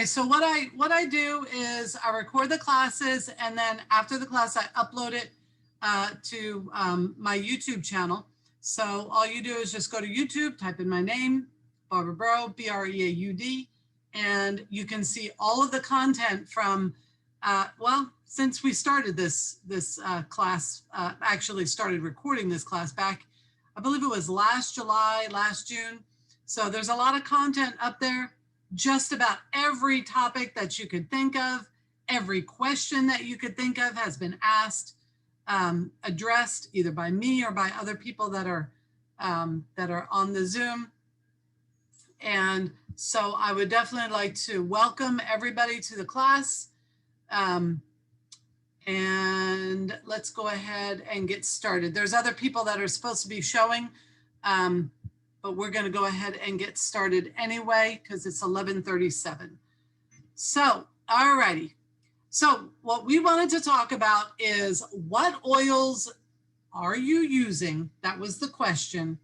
Okay, so what I do is I record the classes, and then after the class I upload it to my YouTube channel. So all you do is just go to YouTube, type in my name, Barbara Breaud, B-R-E-A-U-D, and you can see all of the content from, well, since we started this class, actually started recording this class back, I believe it was last July, last June. So there's a lot of content up there. Just about every topic that you could think of, every question that you could think of has been asked, addressed either by me or by other people that are on the Zoom. And so I would definitely like to welcome everybody to the class. And let's go ahead and get started. There's other people that are supposed to be showing, but we're going to go ahead and get started anyway because it's 11:37. So, all righty. So what we wanted to talk about is what oils are you using? That was the question,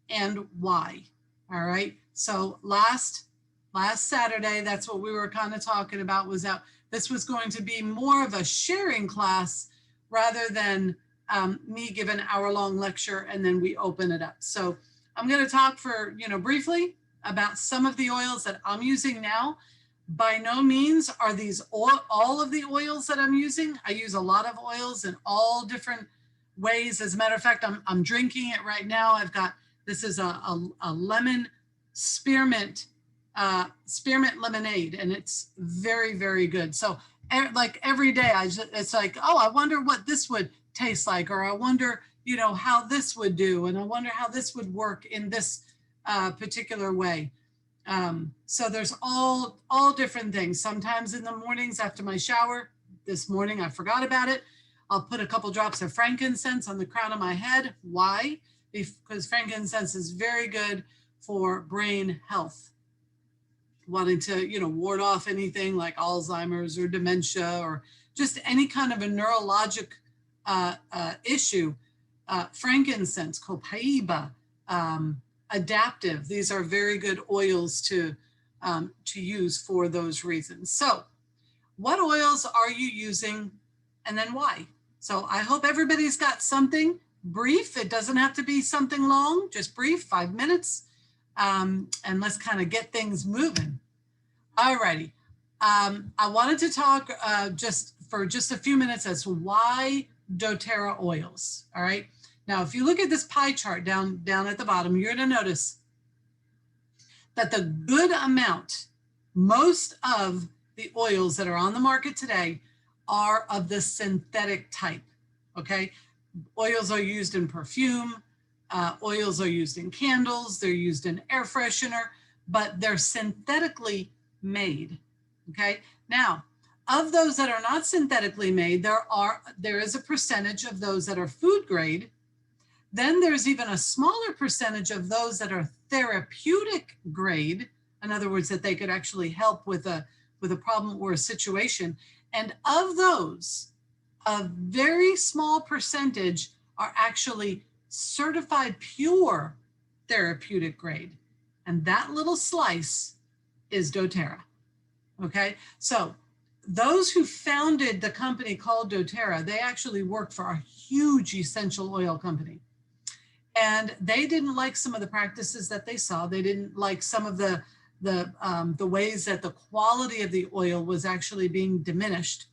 and why. All right. So last Saturday, that's what we were kind of talking about, was that this was going to be more of a sharing class rather than me give an hour-long lecture and then we open it up. So I'm going to talk for, briefly about some of the oils that I'm using now. By no means are these all of the oils that I'm using. I use a lot of oils in all different ways. As a matter of fact, I'm drinking it right now. This is a lemon spearmint lemonade, and it's very, very good. So like every day, it's like, oh, I wonder what this would taste like, or I wonder, how this would do, and I wonder how this would work in this particular way. So there's all different things. Sometimes in the mornings after my shower, this morning I forgot about it, I'll put a couple drops of frankincense on the crown of my head. Why? Because frankincense is very good for brain health. Wanting to, ward off anything like Alzheimer's or dementia or just any kind of a neurologic issue. Frankincense, copaiba, adaptive. These are very good oils to use for those reasons. So what oils are you using, and then why? So I hope everybody's got something brief. It doesn't have to be something long, just brief, 5 minutes. And let's kind of get things moving. All righty. I wanted to talk for just a few minutes as to why doTERRA oils. All right. Now, if you look at this pie chart down at the bottom, you're going to notice that the good amount, most of the oils that are on the market today are of the synthetic type. Okay. Oils are used in perfume. Oils are used in candles. They're used in air freshener, but they're synthetically made. Okay. Now, of those that are not synthetically made, there is a percentage of those that are food grade. Then there's even a smaller percentage of those that are therapeutic grade. In other words, that they could actually help with a problem or a situation. And of those, a very small percentage are actually certified pure therapeutic grade. And that little slice is doTERRA. Okay, so those who founded the company called doTERRA, they actually worked for a huge essential oil company. And they didn't like some of the practices that they saw. They didn't like some of the ways that the quality of the oil was actually being diminished.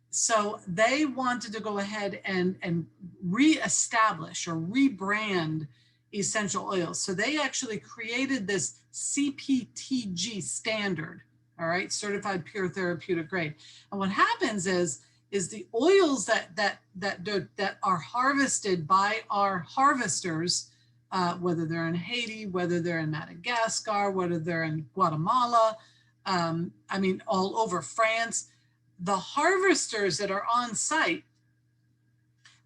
So they wanted to go ahead and reestablish or rebrand essential oils. So they actually created this CPTG standard, all right, certified pure therapeutic grade. And what happens is the oils that are harvested by our harvesters, whether they're in Haiti, whether they're in Madagascar, whether they're in Guatemala, all over France, the harvesters that are on site,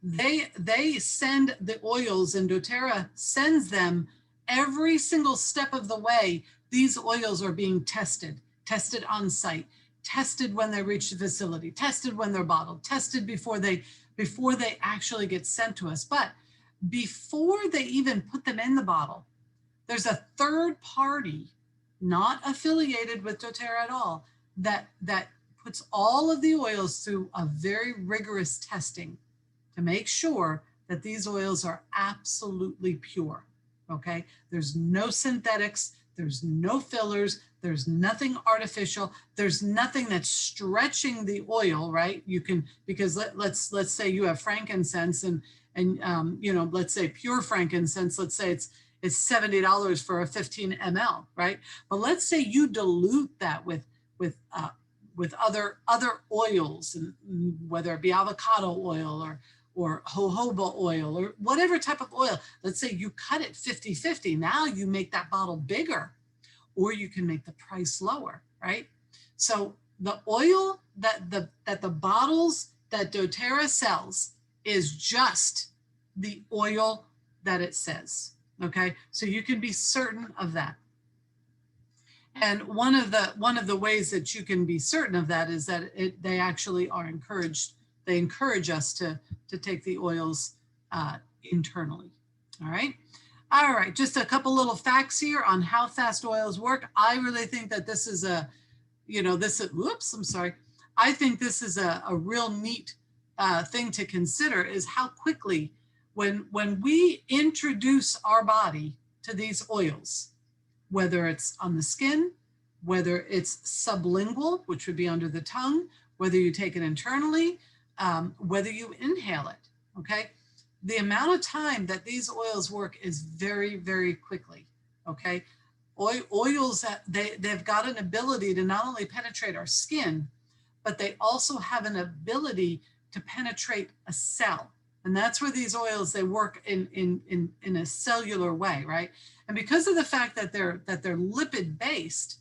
they send the oils, and doTERRA sends them every single step of the way. These oils are being tested on site, tested when they reach the facility, tested when they're bottled, tested before they actually get sent to us. But before they even put them in the bottle, there's a third party, not affiliated with doTERRA at all, that puts all of the oils through a very rigorous testing to make sure that these oils are absolutely pure. Okay, there's no synthetics, there's no fillers, there's nothing artificial, there's nothing that's stretching the oil, right? You can, because let's say you have frankincense and you know, let's say pure frankincense, let's say it's $70 for a 15 ml, right? But let's say you dilute that with other oils, and whether it be avocado oil or jojoba oil or whatever type of oil. Let's say you cut it 50-50. Now you make that bottle bigger, or you can make the price lower, right? So the oil that the bottles that doTERRA sells is just the oil that it says, okay? So you can be certain of that. And one of the ways that you can be certain of that is that they actually are encouraged. They encourage us to take the oils internally. All right. All right. Just a couple little facts here on how fast oils work. I really think that this is a, you know, this is, whoops, I'm sorry. I think this is a real neat thing to consider, is how quickly when we introduce our body to these oils, whether it's on the skin, whether it's sublingual, which would be under the tongue, whether you take it internally, whether you inhale it, okay? The amount of time that these oils work is very, very quickly, okay? Oils, they've got an ability to not only penetrate our skin, but they also have an ability to penetrate a cell. And that's where these oils, they work in a cellular way, right? And because of the fact that they're lipid based,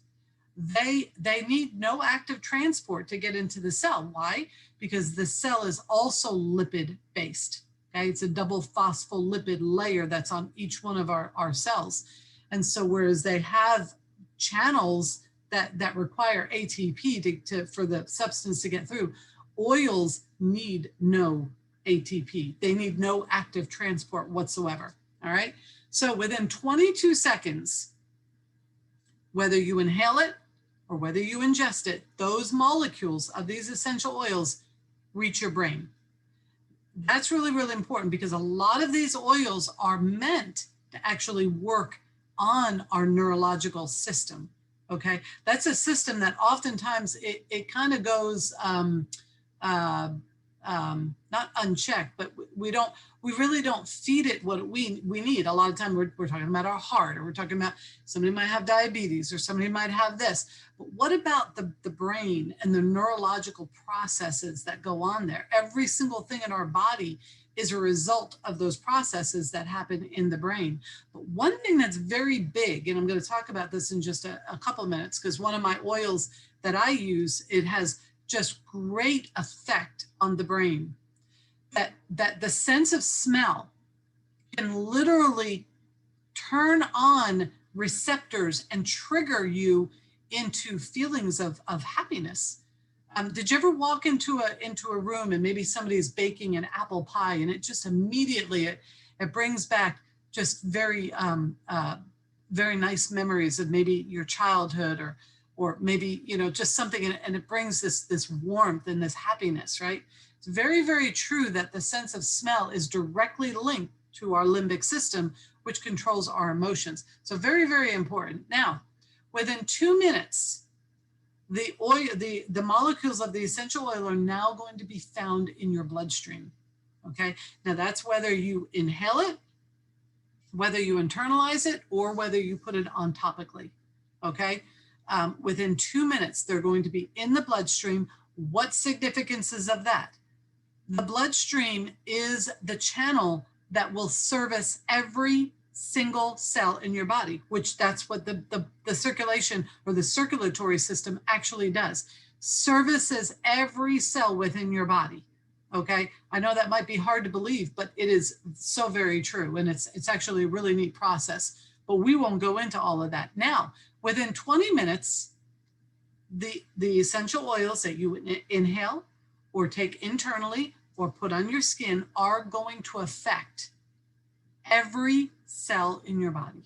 they need no active transport to get into the cell. Why? Because the cell is also lipid based. Okay, it's a double phospholipid layer that's on each one of our cells. And so whereas they have channels that require ATP for the substance to get through, oils need no ATP. They need no active transport whatsoever. All right. So within 22 seconds, whether you inhale it or whether you ingest it, those molecules of these essential oils reach your brain. That's really, really important, because a lot of these oils are meant to actually work on our neurological system. Okay. That's a system that oftentimes it kind of goes, not unchecked, but we really don't feed it what we need. A lot of time we're talking about our heart, or we're talking about somebody might have diabetes, or somebody might have this. But what about the brain and the neurological processes that go on there? Every single thing in our body is a result of those processes that happen in the brain. But one thing that's very big, and I'm going to talk about this in just a couple of minutes, because one of my oils that I use, it has just great effect on the brain, that the sense of smell can literally turn on receptors and trigger you into feelings of happiness. Did you ever walk into a room and maybe somebody's baking an apple pie, and it just immediately it brings back just very very nice memories of maybe your childhood, or maybe, you know, just something, and it brings this warmth and this happiness, right? It's very, very true that the sense of smell is directly linked to our limbic system, which controls our emotions. So very, very important. Now, within 2 minutes, the molecules of the essential oil are now going to be found in your bloodstream. Okay. Now that's whether you inhale it, whether you internalize it, or whether you put it on topically. Okay. Within 2 minutes, they're going to be in the bloodstream. What significance is of that? The bloodstream is the channel that will service every single cell in your body, which that's what the circulation or the circulatory system actually does. Services every cell within your body. Okay, I know that might be hard to believe, but it is so very true, and it's actually a really neat process. But we won't go into all of that now. Within 20 minutes, the essential oils that you inhale or take internally or put on your skin are going to affect every cell in your body.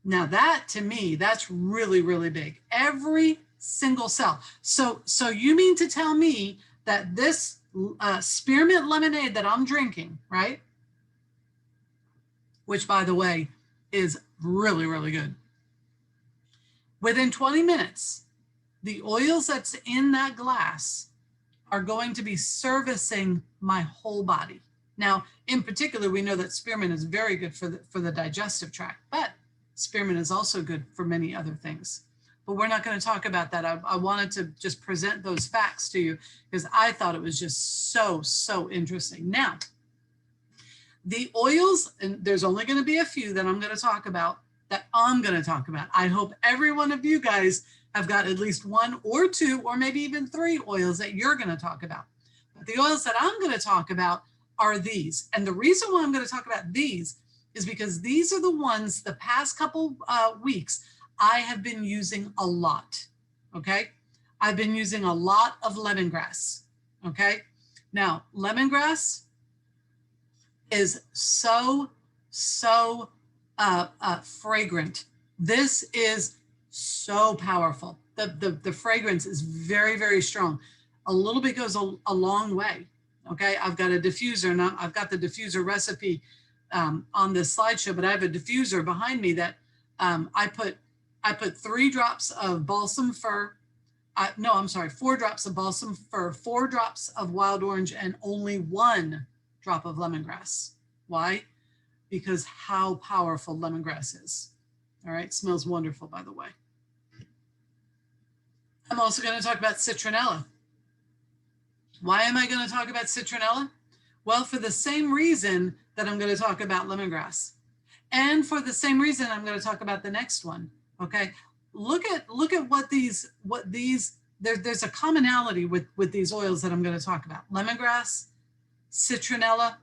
Now that, to me, that's really, really big. Every single cell. So you mean to tell me that this spearmint lemonade that I'm drinking, right? Which, by the way, is really, really good. Within 20 minutes, the oils that's in that glass are going to be servicing my whole body. Now, in particular, we know that spearmint is very good for the digestive tract, but spearmint is also good for many other things. But we're not going to talk about that. I wanted to just present those facts to you because I thought it was just so interesting. Now, the oils, and there's only going to be a few that I'm going to talk about, I hope every one of you guys have got at least one or two or maybe even three oils that you're going to talk about. But the oils that I'm going to talk about are these. And the reason why I'm going to talk about these is because these are the ones the past couple weeks I have been using a lot, okay? I've been using a lot of lemongrass, okay? Now, lemongrass is so fragrant. This is so powerful. The fragrance is very strong. A little bit goes a long way, okay? I've got a diffuser, and I've got the diffuser recipe on this slideshow, but I have a diffuser behind me that I put 3 drops of balsam fir, 4 drops of balsam fir, 4 drops of wild orange, and only 1 drop of lemongrass. Why? Because how powerful lemongrass is. All right, smells wonderful, by the way. I'm also going to talk about citronella. Why am I going to talk about citronella? Well, for the same reason that I'm going to talk about lemongrass. And for the same reason I'm going to talk about the next one. Okay, look at what these there's a commonality with these oils that I'm going to talk about. Lemongrass, citronella,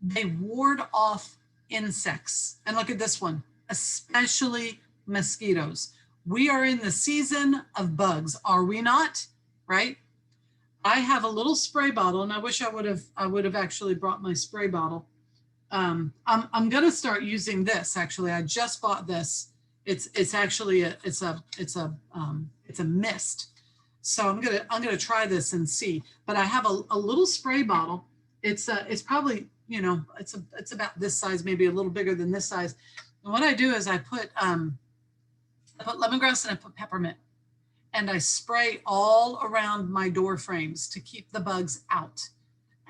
they ward off insects. And look at this one, especially mosquitoes. We are in the season of bugs, are we not? Right? I have a little spray bottle, and I wish I would have actually brought my spray bottle. I'm going to start using this. Actually, I just bought this. It's actually a mist. So I'm gonna try this and see. But I have a little spray bottle. It's probably, you know, it's about this size, maybe a little bigger than this size. And what I do is I put lemongrass and I put peppermint, and I spray all around my door frames to keep the bugs out.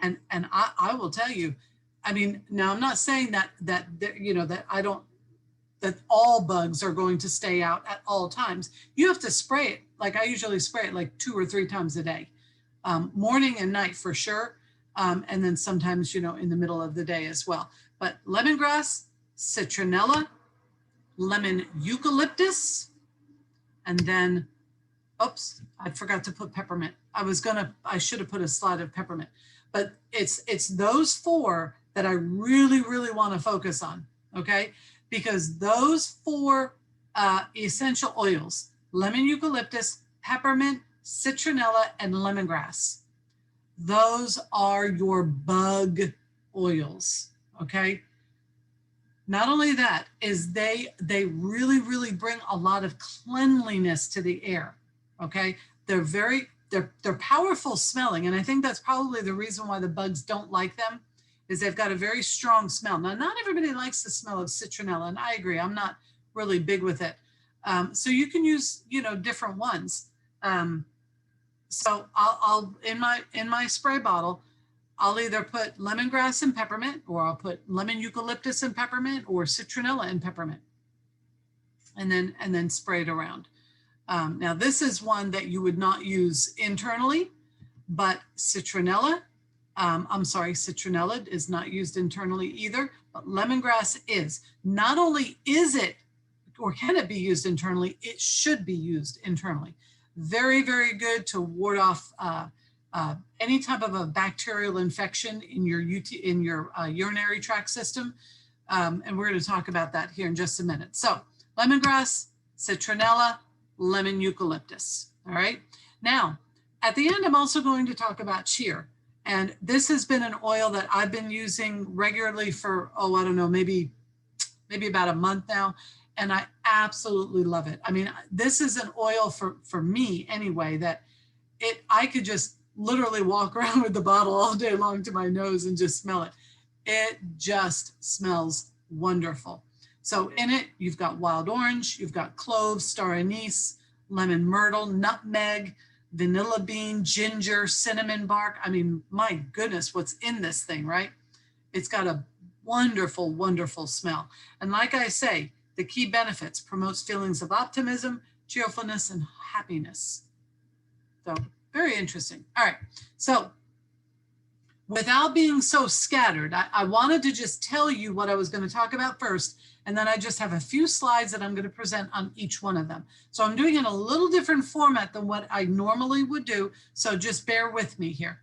And I will tell you, I mean, now I'm not saying that all bugs are going to stay out at all times. You have to spray it. Like I usually spray it like 2 or 3 times a day, morning and night for sure. And then sometimes, you know, in the middle of the day as well. But lemongrass, citronella, lemon eucalyptus, and then, oops, I forgot to put peppermint. I should have put a slide of peppermint, but it's those 4 that I really want to focus on, okay? Because those 4 essential oils, lemon eucalyptus, peppermint, citronella, and lemongrass, those are your bug oils, okay? Not only that, is they really bring a lot of cleanliness to the air, okay? They're powerful smelling, and I think that's probably the reason why the bugs don't like them, is they've got a very strong smell. Now, not everybody likes the smell of citronella, and I agree, I'm not really big with it. So you can use, you know, different ones. So I'll in my spray bottle, I'll either put lemongrass and peppermint, or I'll put lemon eucalyptus and peppermint, or citronella and peppermint, and then spray it around. Now, this is one that you would not use internally, but citronella, citronella is not used internally either, but lemongrass is. Not only is it, or can it be used internally, it should be used internally. Very good to ward off any type of a bacterial infection in your urinary tract system. And we're going to talk about that here in just a minute. So lemongrass, citronella, lemon eucalyptus. All right. Now, at the end, I'm also going to talk about cheer. And this has been an oil that I've been using regularly for, I don't know, maybe about a month now. and I absolutely love it. I mean, this is an oil for me anyway, that I could just literally walk around with the bottle all day long to my nose and just smell it. It just smells wonderful. So in it, you've got wild orange, you've got cloves, star anise, lemon myrtle, nutmeg, vanilla bean, ginger, cinnamon bark. I mean, my goodness, what's in this thing, right? It's got a wonderful, wonderful smell. And like I say, the key benefits: promotes feelings of optimism, cheerfulness, and happiness. So very interesting. All right. So without being so scattered, I wanted to just tell you what I was going to talk about first. And then I just have a few slides that I'm going to present on each one of them. So I'm doing it in a little different format than what I normally would do. So just bear with me here.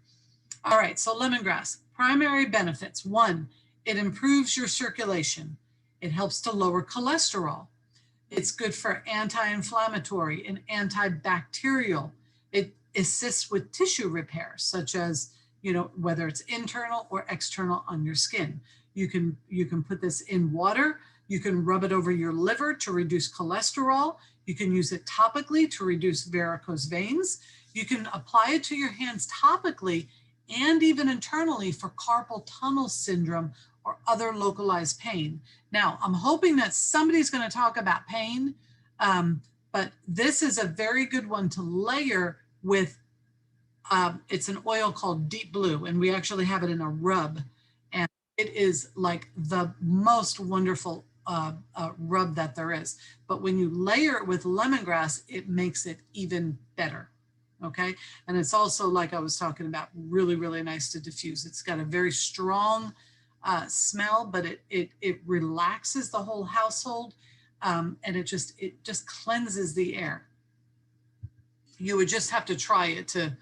All right. So lemongrass, primary benefits. 1, it improves your circulation. It helps to lower cholesterol. It's good for anti-inflammatory and antibacterial. It assists with tissue repair, such as, whether it's internal or external on your skin. You can put this in water. You can rub it over your liver to reduce cholesterol. You can use it topically to reduce varicose veins. You can apply it to your hands topically and even internally for carpal tunnel syndrome or other localized pain. Now, I'm hoping that somebody's going to talk about pain, but this is a very good one to layer with. It's an oil called Deep Blue, and we actually have it in a rub. And it is like the most wonderful rub that there is. But when you layer it with lemongrass, it makes it even better. Okay. And it's also, like I was talking about, really, really nice to diffuse. It's got a very strong smell, but it relaxes the whole household, and it just cleanses the air. You would just have to try it to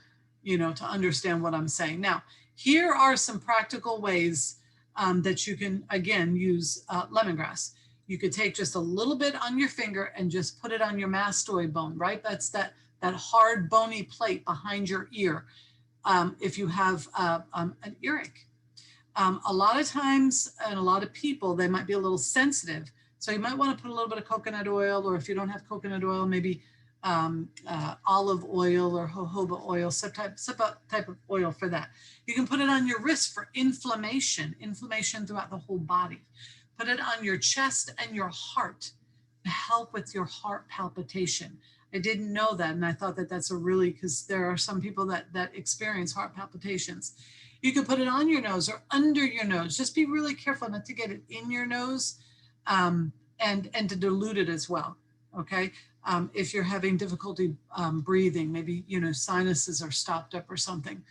understand what I'm saying. Now, here are some practical ways that you can, again, use lemongrass. You could take just a little bit on your finger and just put it on your mastoid bone, right? That's that hard bony plate behind your ear. If you have an earache. A lot of times, and a lot of people, they might be a little sensitive. So you might want to put a little bit of coconut oil, or if you don't have coconut oil, maybe olive oil or jojoba oil, some type of oil for that. You can put it on your wrist for inflammation throughout the whole body. Put it on your chest and your heart to help with your heart palpitation. I didn't know that, and I thought that that's because there are some people that experience heart palpitations. You can put it on your nose or under your nose. Just be really careful not to get it in your nose, and to dilute it as well. Okay. If you're having difficulty breathing, maybe, sinuses are stopped up or something,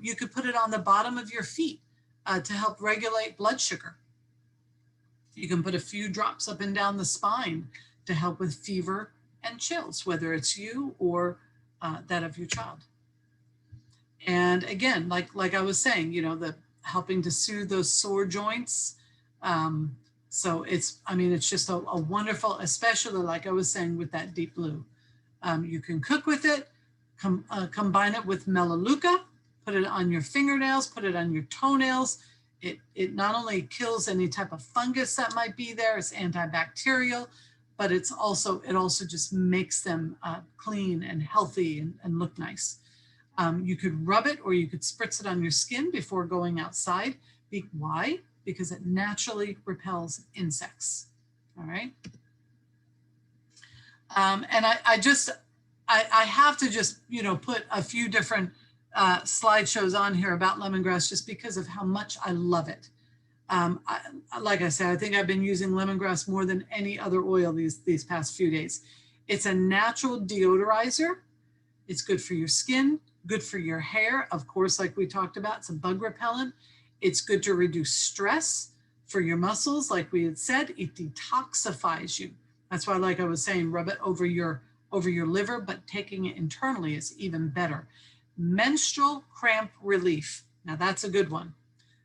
you could put it on the bottom of your feet to help regulate blood sugar. You can put a few drops up and down the spine to help with fever and chills, whether it's you or that of your child. And again, like I was saying, the helping to soothe those sore joints. So it's just a wonderful, especially like I was saying with that Deep Blue. You can cook with it, combine it with melaleuca, put it on your fingernails, put it on your toenails. It not only kills any type of fungus that might be there, it's antibacterial, but it also just makes them clean and healthy and look nice. You could rub it or you could spritz it on your skin before going outside. Why? Because it naturally repels insects. All right. And I have to just, put a few different slideshows on here about lemongrass just because of how much I love it. Like I said, I think I've been using lemongrass more than any other oil these past few days. It's a natural deodorizer. It's good for your skin, good for your hair. Of course, like we talked about, it's a bug repellent. It's good to reduce stress for your muscles. Like we had said, it detoxifies you. That's why, like I was saying, rub it over your liver, but taking it internally is even better. Menstrual cramp relief. Now that's a good one.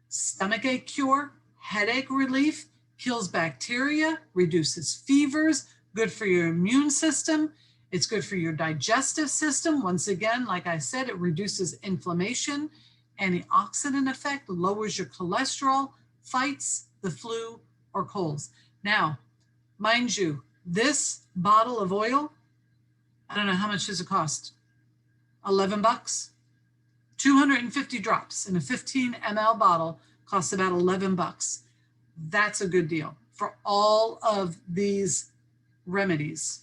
Stomachache cure, headache relief, kills bacteria, reduces fevers, good for your immune system. It's good for your digestive system. Once again, like I said, it reduces inflammation, antioxidant effect, lowers your cholesterol, fights the flu or colds. Now, Mind you, this bottle of oil, I don't know how much does it cost? 11 bucks? 250 drops in a 15 ml bottle costs about 11 bucks. That's a good deal for all of these remedies.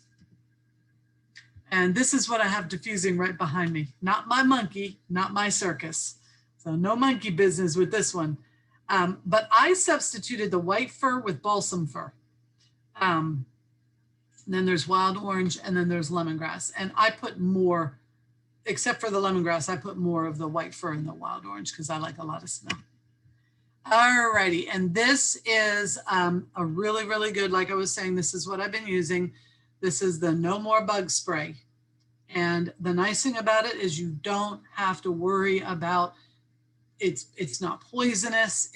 And this is what I have diffusing right behind me. Not my monkey, not my circus. So no monkey business with this one. But I substituted the white fir with balsam fir. Then there's wild orange, and then there's lemongrass. And I put more, except for the lemongrass, I put more of the white fir and the wild orange because I like a lot of smell. All righty, and this is a really, really good, like I was saying, this is what I've been using. This is the No More Bug Spray. And the nice thing about it is you don't have to worry about it's not poisonous.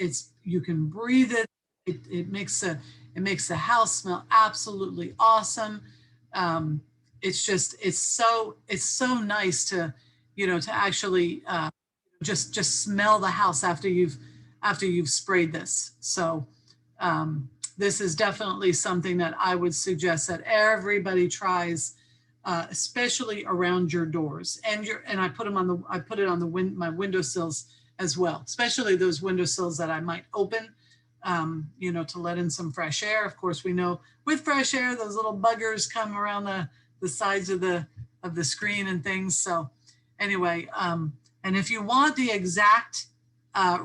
You can breathe it. It makes the house smell absolutely awesome. It's so nice to, to actually just smell the house after you've sprayed this. So this is definitely something that I would suggest that everybody tries, especially around your doors. And I put it on my windowsills as well, especially those windowsills that I might open, to let in some fresh air. Of course, we know with fresh air, those little buggers come around the sides of the screen and things. So anyway, and if you want the exact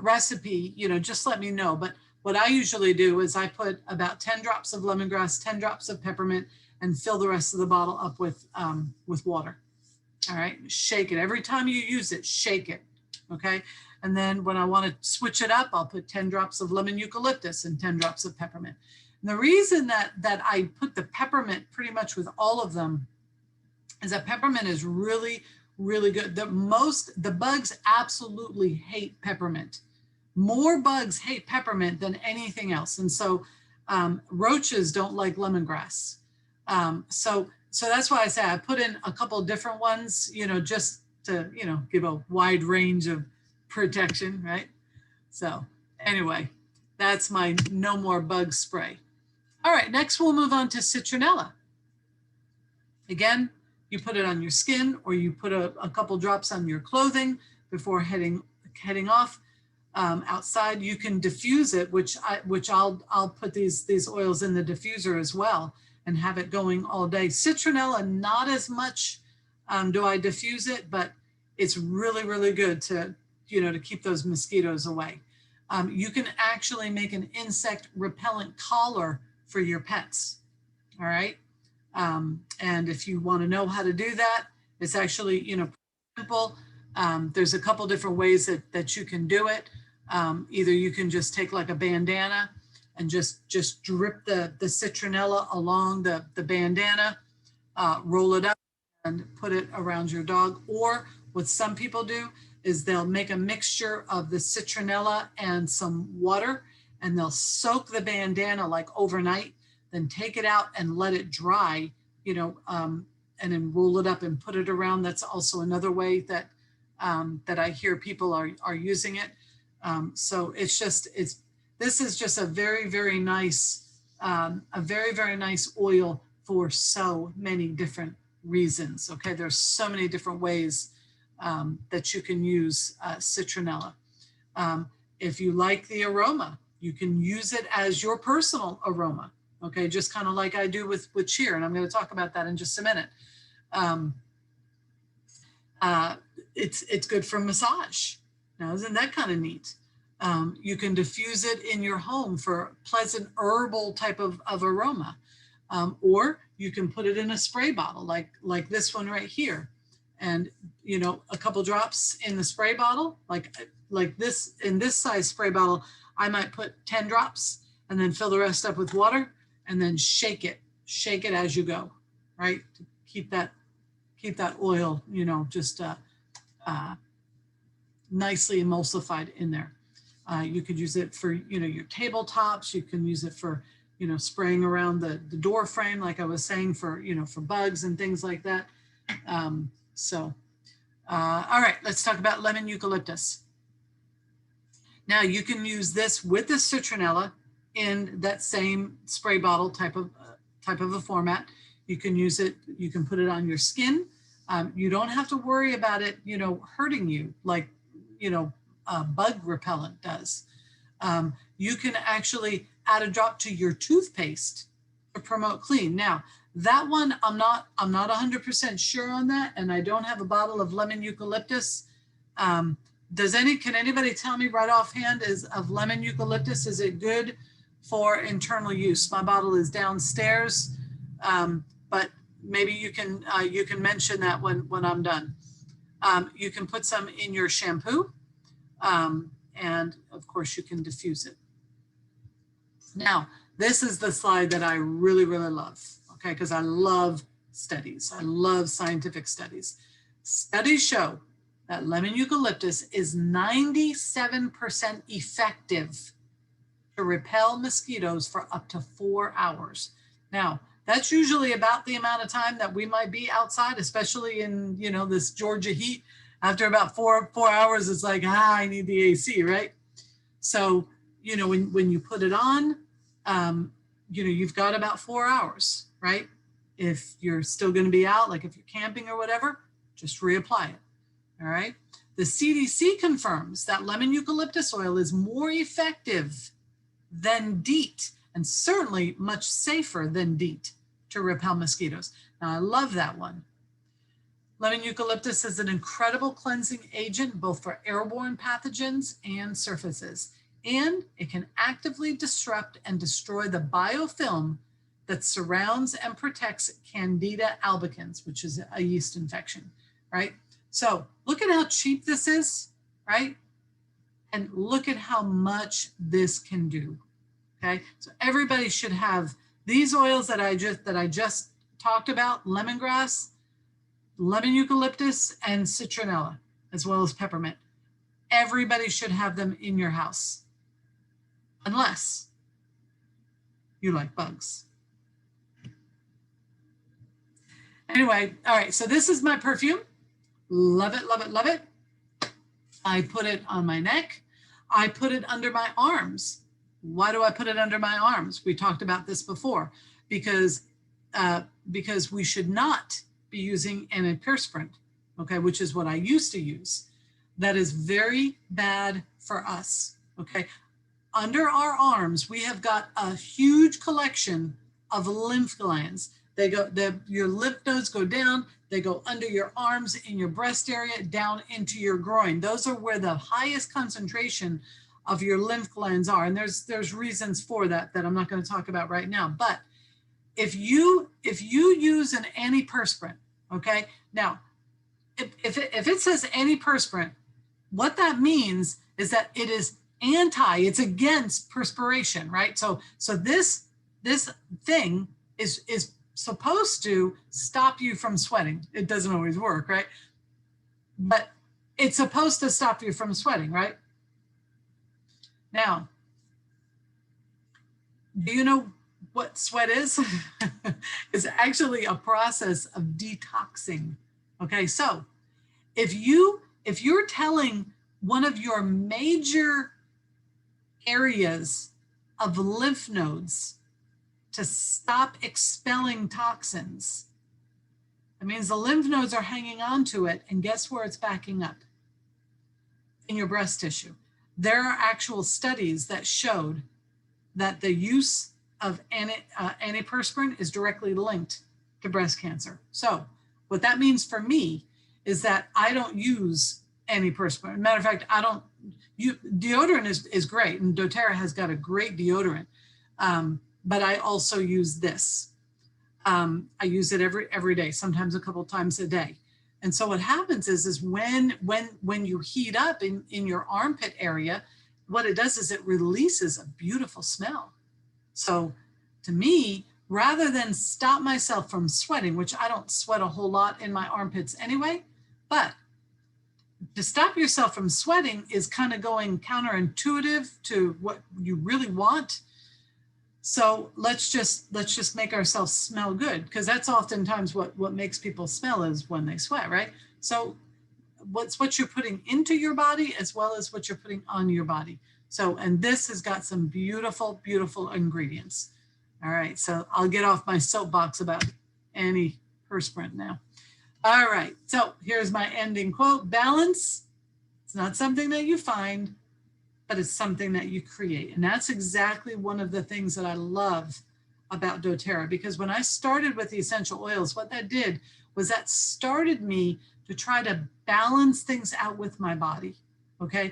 recipe, just let me know. But what I usually do is I put about 10 drops of lemongrass, 10 drops of peppermint, and fill the rest of the bottle up with water. All right, shake it. Every time you use it, shake it, okay? And then when I want to switch it up, I'll put 10 drops of lemon eucalyptus and 10 drops of peppermint. And the reason that I put the peppermint pretty much with all of them is that peppermint is really, really good. The bugs absolutely hate peppermint. More bugs hate peppermint than anything else. And so roaches don't like lemongrass. So that's why I say I put in a couple of different ones, just to, give a wide range of protection, right? So anyway, that's my No More Bug Spray. All right, next we'll move on to citronella. Again, you put it on your skin, or you put a couple drops on your clothing before heading off outside. You can diffuse it, which I'll put these oils in the diffuser as well and have it going all day. Citronella, not as much do I diffuse it, but it's really, really good to keep those mosquitoes away. You can actually make an insect repellent collar for your pets. All right. And if you want to know how to do that, it's actually, simple. There's a couple different ways that you can do it. Either you can just take like a bandana and just drip the citronella along the bandana, roll it up and put it around your dog. Or what some people do is they'll make a mixture of the citronella and some water, and they'll soak the bandana like overnight, then take it out and let it dry, and then roll it up and put it around. That's also another way that I hear people are using it. So this is just a very, very nice, very nice oil for so many different reasons. Okay, there's so many different ways that you can use citronella. If you like the aroma, you can use it as your personal aroma. Okay, just kind of like I do with cheer, and I'm going to talk about that in just a minute. It's good for massage. Now, isn't that kind of neat? You can diffuse it in your home for pleasant herbal type of aroma, or you can put it in a spray bottle like this one right here, and a couple drops in the spray bottle, like this in this size spray bottle. I might put 10 drops and then fill the rest up with water, and then shake it as you go, right? To keep that oil, just nicely emulsified in there. You could use it for, your tabletops. You can use it for, spraying around the door frame, like I was saying, for, for bugs and things like that. All right, let's talk about lemon eucalyptus. Now you can use this with the citronella in that same spray bottle type of type of a format. You can use it, you can put it on your skin. You don't have to worry about it, hurting you like, bug repellent does. You can actually add a drop to your toothpaste to promote clean. Now, that one, I'm not 100% sure on that, and I don't have a bottle of lemon eucalyptus. Can anybody tell me right offhand of lemon eucalyptus, is it good for internal use? My bottle is downstairs, but maybe you can mention that when I'm done. You can put some in your shampoo, and of course you can diffuse it. Now, this is the slide that I really, really love, okay, because I love studies. I love scientific studies. Studies show that lemon eucalyptus is 97% effective to repel mosquitoes for up to 4 hours. Now, that's usually about the amount of time that we might be outside, especially in, this Georgia heat. After about four hours, it's like, I need the AC, right? So, when you put it on, you've got about 4 hours, right? If you're still going to be out, like if you're camping or whatever, just reapply it. All right. The CDC confirms that lemon eucalyptus oil is more effective than DEET, and certainly much safer than DEET to repel mosquitoes. Now, I love that one. Lemon eucalyptus is an incredible cleansing agent, both for airborne pathogens and surfaces, and it can actively disrupt and destroy the biofilm that surrounds and protects Candida albicans, which is a yeast infection, right? So look at how cheap this is, right? And look at how much this can do, okay? So everybody should have these oils that I just talked about: lemongrass, lemon eucalyptus, and citronella, as well as peppermint. Everybody should have them in your house, unless you like bugs. Anyway, all right, so this is my perfume. Love it, love it, love it. I put it on my neck. I put it under my arms. Why do I put it under my arms? We talked about this before, because we should not be using antiperspirant, okay, which is what I used to use. That is very bad for us, okay? Under our arms, we have got a huge collection of lymph glands. Your lymph nodes go down, they go under your arms, in your breast area, down into your groin. Those are where the highest concentration of your lymph glands are. And there's reasons for that I'm not going to talk about right now. But if you use an antiperspirant, okay, now, if it says antiperspirant, what that means is that it is it's against perspiration, right? So this thing is supposed to stop you from sweating. It doesn't always work, right? But it's supposed to stop you from sweating, right? Now, do you know what sweat is? It's actually a process of detoxing. Okay, so if you're telling one of your major areas of lymph nodes to stop expelling toxins, that means the lymph nodes are hanging on to it, and guess where it's backing up? In your breast tissue. There are actual studies that showed that the use of antiperspirant is directly linked to breast cancer. So what that means for me is that I don't use antiperspirant. Matter of fact, deodorant is great, and doTERRA has got a great deodorant, but I also use this. I use it every day, sometimes a couple times a day. And so what happens is when you heat up in your armpit area, what it does is it releases a beautiful smell. So to me, rather than stop myself from sweating, which I don't sweat a whole lot in my armpits anyway, but to stop yourself from sweating is kind of going counterintuitive to what you really want. So let's just make ourselves smell good, because that's oftentimes what makes people smell is when they sweat, right? So what's what you're putting into your body as well as what you're putting on your body. So, and this has got some beautiful, beautiful ingredients. All right, so I'll get off my soapbox about antiperspirant now. All right, so here's my ending quote. Balance, it's not something that you find, but it's something that you create. And that's exactly one of the things that I love about doTERRA, because when I started with the essential oils, what that did was that started me to try to balance things out with my body, okay?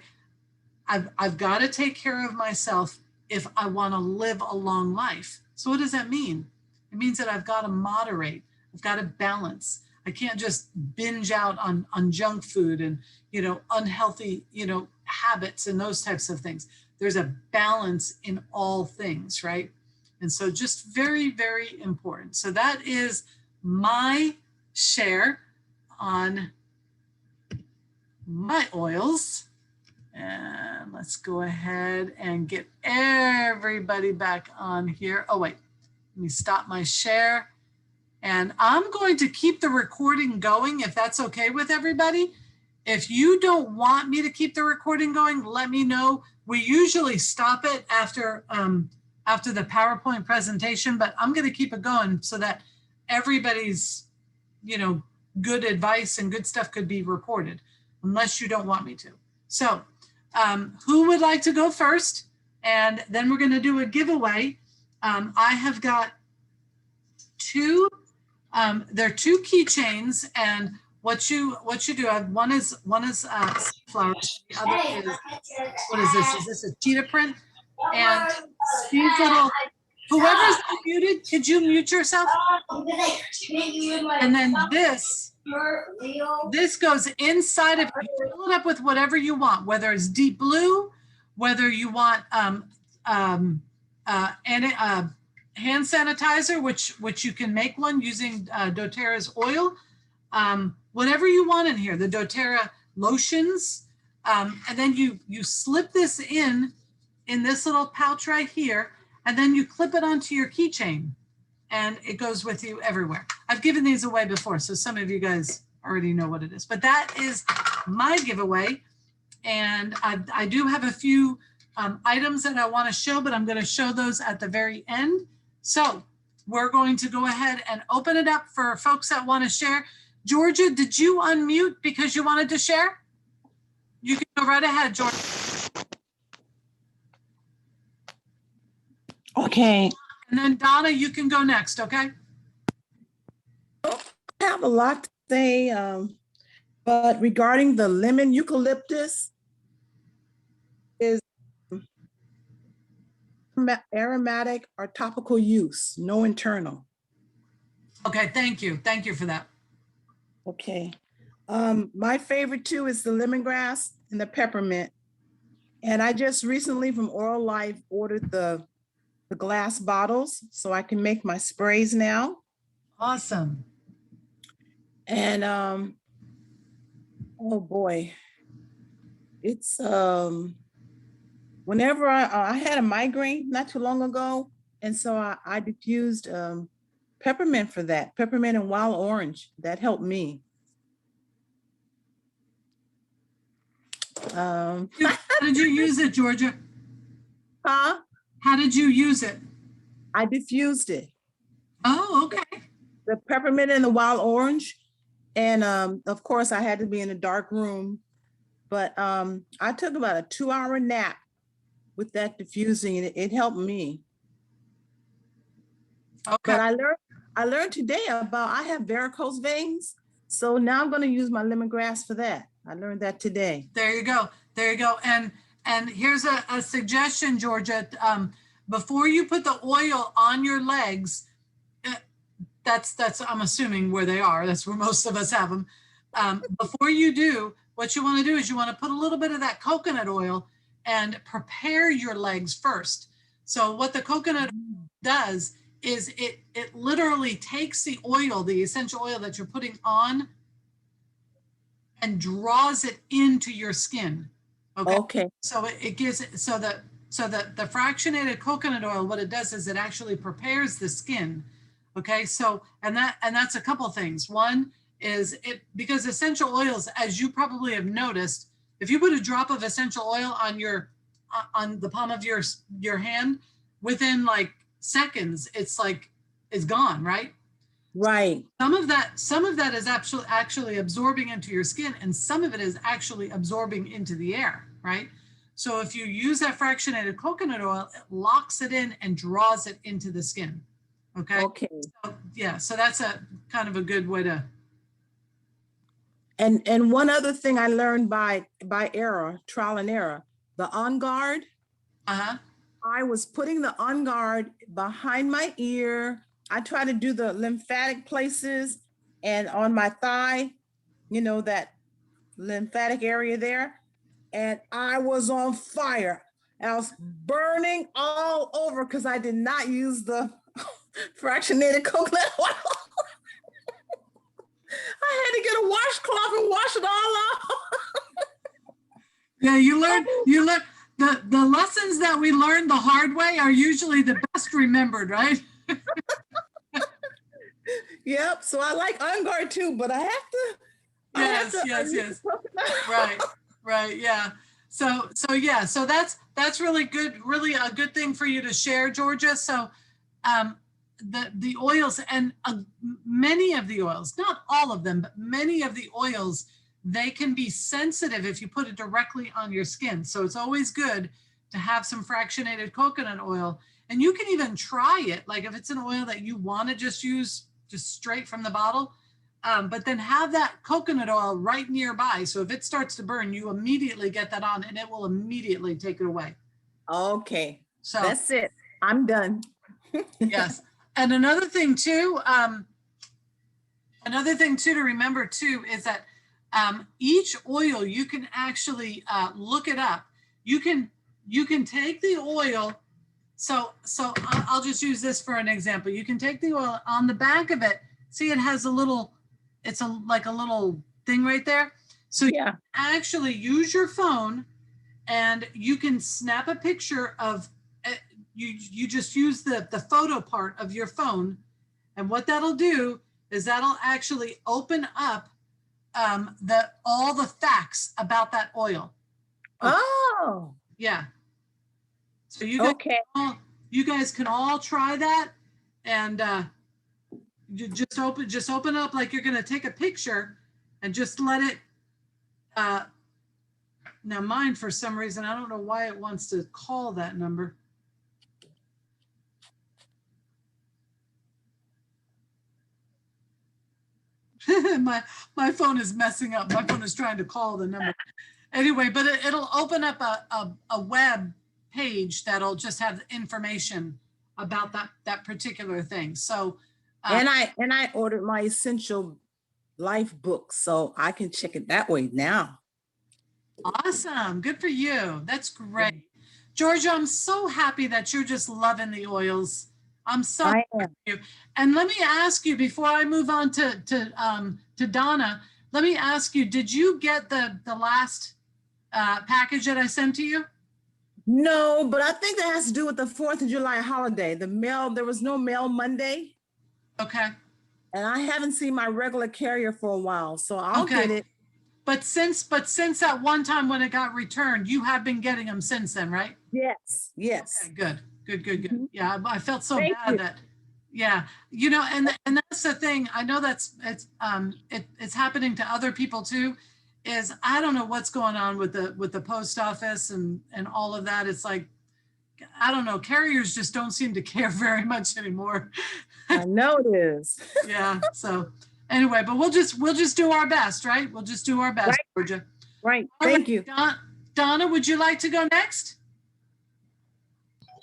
I've got to take care of myself if I want to live a long life. So what does that mean? It means that I've got to moderate. I've got to balance. I can't just binge out on junk food and, unhealthy, habits and those types of things. There's a balance in all things, right? And so just very, very important. So that is my share on my oils. And let's go ahead and get everybody back on here. Oh, wait, let me stop my share. And I'm going to keep the recording going if that's okay with everybody. If you don't want me to keep the recording going, let me know. We usually stop it after the PowerPoint presentation, but I'm going to keep it going so that everybody's, good advice and good stuff could be recorded, unless you don't want me to. So who would like to go first? And then we're going to do a giveaway. I have got two. There are two keychains, and what you do, one is flowers. The other is, what is this? Is this a cheetah print? And these little, whoever's muted, could you mute yourself? And then this goes inside of, fill it up with whatever you want, whether it's deep blue, whether you want hand sanitizer, which you can make one using doTERRA's oil, whatever you want in here, the doTERRA lotions, and then you slip this in this little pouch right here, and then you clip it onto your keychain, and it goes with you everywhere. I've given these away before, so some of you guys already know what it is, but that is my giveaway. And I do have a few items that I want to show, but I'm going to show those at the very end. So we're going to go ahead and open it up for folks that want to share. Georgia, did you unmute because you wanted to share? You can go right ahead, Georgia. Okay. And then Donna, you can go next, okay? I have a lot to say, but regarding the lemon eucalyptus, is aromatic or topical use, no internal. Okay, thank you. Thank you for that. Okay. My favorite too is the lemongrass and the peppermint. And I just recently from Oral Life ordered the glass bottles so I can make my sprays now. Awesome. And oh boy, it's whenever I had a migraine not too long ago, and so I diffused peppermint for that, peppermint and wild orange. That helped me. How did you use it, Georgia? Huh? How did you use it? I diffused it. Oh, okay. The peppermint and the wild orange. And of course I had to be in a dark room, but I took about a 2-hour nap with that diffusing, and it helped me. Okay. But I learned today about, I have varicose veins. So now I'm going to use my lemongrass for that. I learned that today. There you go. There you go. And here's a suggestion, Georgia. Before you put the oil on your legs, that's I'm assuming where they are. That's where most of us have them. Before you do, what you want to do is you want to put a little bit of that coconut oil and prepare your legs first. So what the coconut does is it literally takes the oil, the essential oil that you're putting on, and draws it into your skin. Okay. So it gives it, so the fractionated coconut oil, what it does is it actually prepares the skin. Okay. So, and that's a couple things. One is because essential oils, as you probably have noticed, if you put a drop of essential oil on the palm of your hand, within like seconds, it's gone, right? Right. Some of that is actually absorbing into your skin, and some of it is actually absorbing into the air, right? So if you use that fractionated coconut oil, it locks it in and draws it into the skin. Okay. Okay. So, yeah. So that's a kind of a good way to. And one other thing I learned by trial and error, the On Guard. Uh-huh. I was putting the On Guard behind my ear. I try to do the lymphatic places and on my thigh, that lymphatic area there. And I was on fire. I was burning all over because I did not use the fractionated coconut oil. I had to get a washcloth and wash it all off. Yeah, you learn the lessons that we learn the hard way are usually the best remembered, right? Yep. So I like On Guard too, but I have to. Yes. Right. Yeah. So yeah. So that's really good. Really a good thing for you to share, Georgia. So, the oils and many of the oils, not all of them, but many of the oils, they can be sensitive if you put it directly on your skin. So it's always good to have some fractionated coconut oil, and you can even try it. Like if it's an oil that you want to just use just straight from the bottle, but then have that coconut oil right nearby. So if it starts to burn, you immediately get that on and it will immediately take it away. Okay. So that's it. I'm done. Yes. And another thing too to remember too is that each oil, you can actually look it up. You can take the oil. So I'll just use this for an example. You can take the oil on the back of it. See, it has like a little thing right there. So yeah, you can actually use your phone and you can snap a picture of you just use the photo part of your phone, and what that'll do is that'll actually open up all the facts about that oil. Okay. Oh, yeah. So you guys can all try that, and you just open up like you're gonna take a picture, and just let it. Now mine, for some reason, I don't know why it wants to call that number. my phone is messing up. My phone is trying to call the number. Anyway, but it'll open up a web page that'll just have information about that particular thing. So and I ordered my Essential Life book, so I can check it that way now. Awesome. Good for you. That's great. Georgia, I'm so happy that you're just loving the oils. I'm so happy for you. And let me ask you, before I move on to Donna, let me ask you, did you get the last package that I sent to you? No, but I think that has to do with the 4th of July holiday. The mail, there was no mail Monday. Okay. And I haven't seen my regular carrier for a while, so I'll get it. But since that one time when it got returned, you have been getting them since then, right? Yes. Okay, good. Mm-hmm. Yeah, I felt so bad that, yeah, and that's the thing. I know it's happening to other people too. Is I don't know what's going on with the post office and all of that. It's like, I don't know, carriers just don't seem to care very much anymore. I know it is. Yeah. So anyway, but we'll just do our best, right? We'll just do our best, right. Georgia. Right. Thank you. Donna, would you like to go next?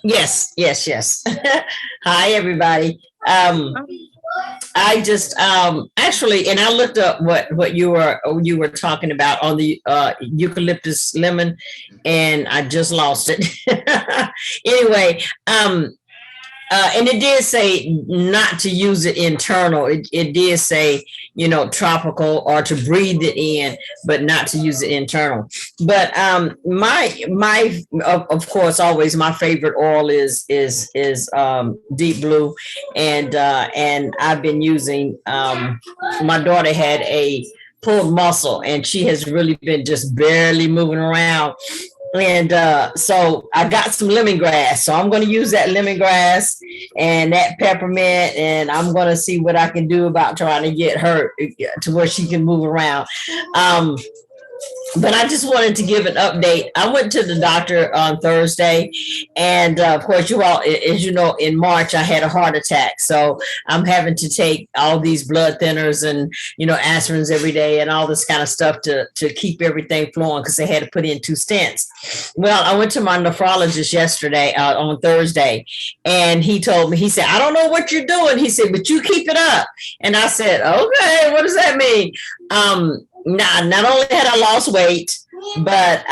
Yes. Hi, everybody. I just actually, and I looked up what you were talking about on the eucalyptus lemon, and I just lost it. Anyway, and it did say not to use it internal. It did say, tropical or to breathe it in, but not to use it internal. But my of course, always my favorite oil is Deep Blue, and I've been using. My daughter had a pulled muscle, and she has really been just barely moving around. And so I got some lemongrass. So I'm going to use that lemongrass and that peppermint, and I'm going to see what I can do about trying to get her to where she can move around. But I just wanted to give an update. I went to the doctor on Thursday, and of course, you all, as you know, in March I had a heart attack, so I'm having to take all these blood thinners and aspirins every day and all this kind of stuff to keep everything flowing because they had to put in 2 stents. Well, I went to my nephrologist yesterday on Thursday, and he told me, he said, "I don't know what you're doing," he said, "but you keep it up." And I said, "Okay, what does that mean?" Not only had I lost weight, but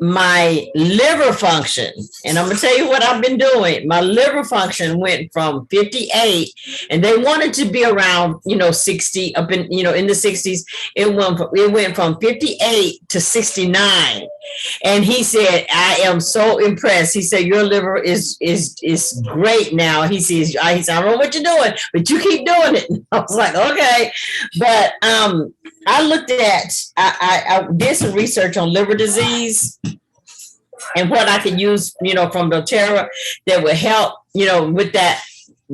my liver function, and I'm gonna tell you what I've been doing. My liver function went from 58, and they wanted to be around 60, up in in the 60s. It went from 58 to 69. And he said, "I am so impressed." He said, "Your liver is great now." He says, "I don't know what you're doing, but you keep doing it." I was like, "Okay," but I looked at, I did some research on liver disease and what I could use, from doTERRA that would help, with that,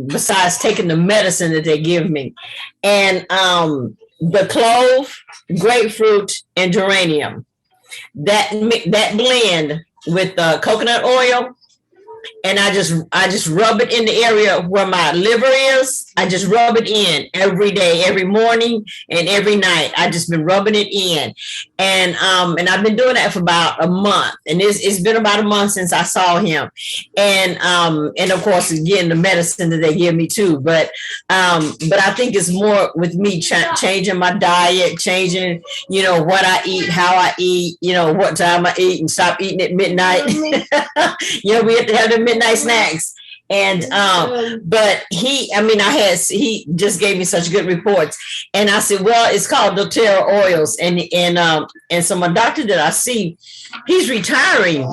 besides taking the medicine that they give me. And the clove, grapefruit, and geranium, that blend with coconut oil, and I just rub it in the area where my liver is. I just rub it in every day, every morning and every night. I just been rubbing it in, and I've been doing that for about a month. And it's been about a month since I saw him, and of course again the medicine that they give me too. But I think it's more with me changing my diet, changing what I eat, how I eat, what time I eat, and stop eating at midnight. We have to have the midnight snacks. And but he just gave me such good reports, and I said, well, it's called doTERRA oils, and so my doctor that I see, he's retiring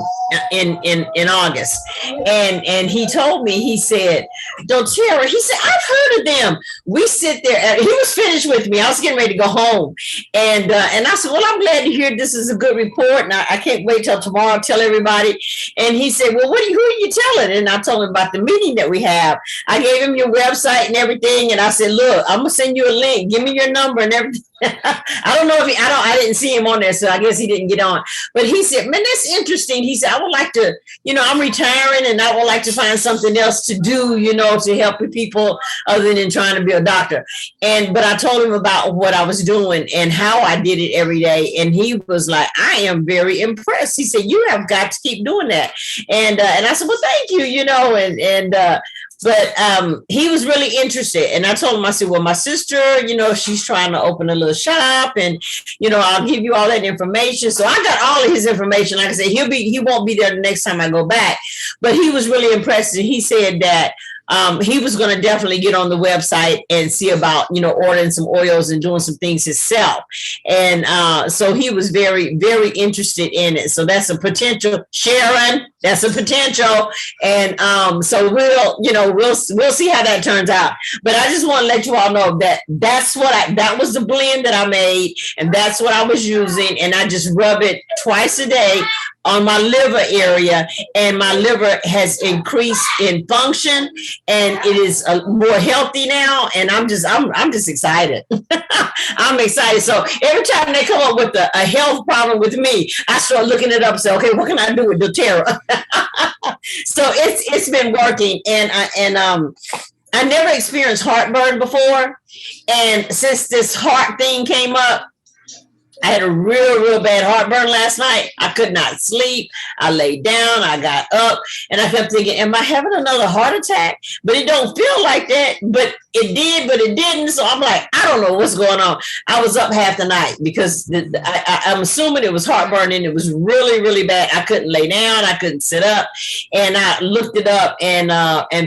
in August, and he told me, he said, doTERRA, he said, "I've heard of them." We sit there, he was finished with me. I was getting ready to go home, and I said, well, I'm glad to hear this is a good report, and I can't wait till tomorrow to tell everybody. And he said, well, who are you telling? And I told him about the meeting that we have. I gave him your website and everything, and I said, look, I'm gonna send you a link, give me your number and everything. I don't know if I didn't see him on there, so I guess he didn't get on. But he said, man, that's interesting. He said, I would like to, I'm retiring, and I would like to find something else to do, to help people other than trying to be a doctor. But I told him about what I was doing and how I did it every day. And he was like, I am very impressed. He said, you have got to keep doing that. And I said, well, thank you, but he was really interested. And I told him, I said, well, my sister, she's trying to open a little shop, and, I'll give you all that information. So I got all of his information. Like I said, he won't be there the next time I go back, but he was really impressed. And he said that he was going to definitely get on the website and see about, ordering some oils and doing some things himself. And so he was very, very interested in it. So that's a potential, Sharon, that's a potential. And so we'll see how that turns out. But I just want to let you all know that that was the blend that I made, and that's what I was using. And I just rub it twice a day on my liver area, and my liver has increased in function, and it is more healthy now. And I'm just excited. I'm excited. So every time they come up with a health problem with me, I start looking it up and say, okay, what can I do with doTERRA? So it's been working, and I never experienced heartburn before, and since this heart thing came up, I had a real bad heartburn last night. I could not sleep. I laid down, I got up, and I kept thinking, am I having another heart attack? But it don't feel like that. But it did, but it didn't. So I'm like, I don't know what's going on. I was up half the night because I'm assuming it was heartburn, and it was really bad. I couldn't lay down. I couldn't sit up. And I looked it up and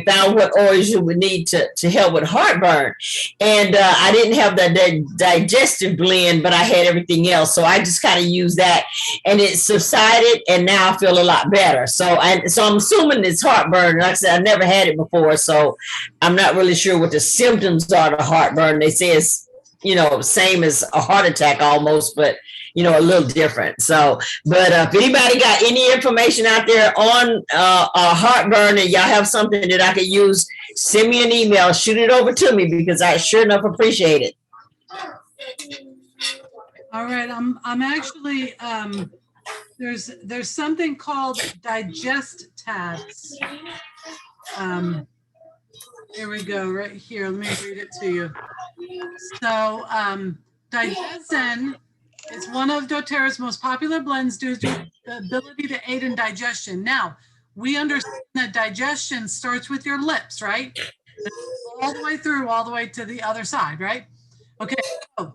found what oils you would need to help with heartburn. And I didn't have the digestive blend, but I had everything else. So I just kind of used that, and it subsided, and now I feel a lot better. So I'm assuming it's heartburn. Like I said, I never had it before, so I'm not really sure what the symptoms are of heartburn. They say it's you know, same as a heart attack almost, but you know, a little different. So, but if anybody got any information out there on heartburn and y'all have something that I could use, send me an email, shoot it over to me because I sure enough appreciate it. All right, I'm actually, there's something called digest tabs. Here we go, right here. Let me read it to you. So Digezen is one of doTERRA's most popular blends due to the ability to aid in digestion. Now, we understand that digestion starts with your lips, right? All the way through, all the way to the other side, right? Okay, so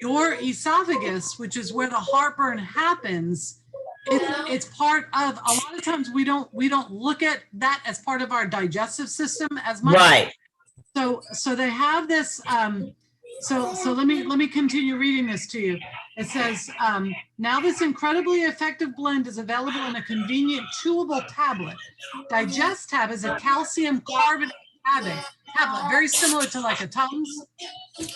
your esophagus, which is where the heartburn happens, it's part of, a lot of times we don't look at that as part of our digestive system as much. Right. So they have this, so let me continue reading this to you. It says, now this incredibly effective blend is available in a convenient chewable tablet. Digest Tab is a calcium carbonate tablet, very similar to like a Tums.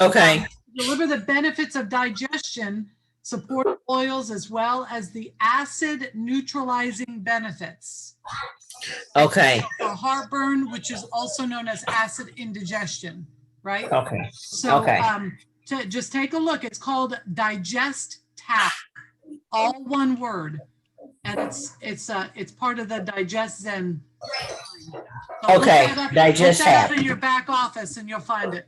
Okay. Deliver the benefits of digestion, support oils, as well as the acid neutralizing benefits. Okay. For heartburn, which is also known as acid indigestion, right? Okay. So Okay. to just take a look, it's called Digest Tab, all one word, and it's part of the Digezen. So Okay, Digest look that up Tab. in your back office and you'll find it.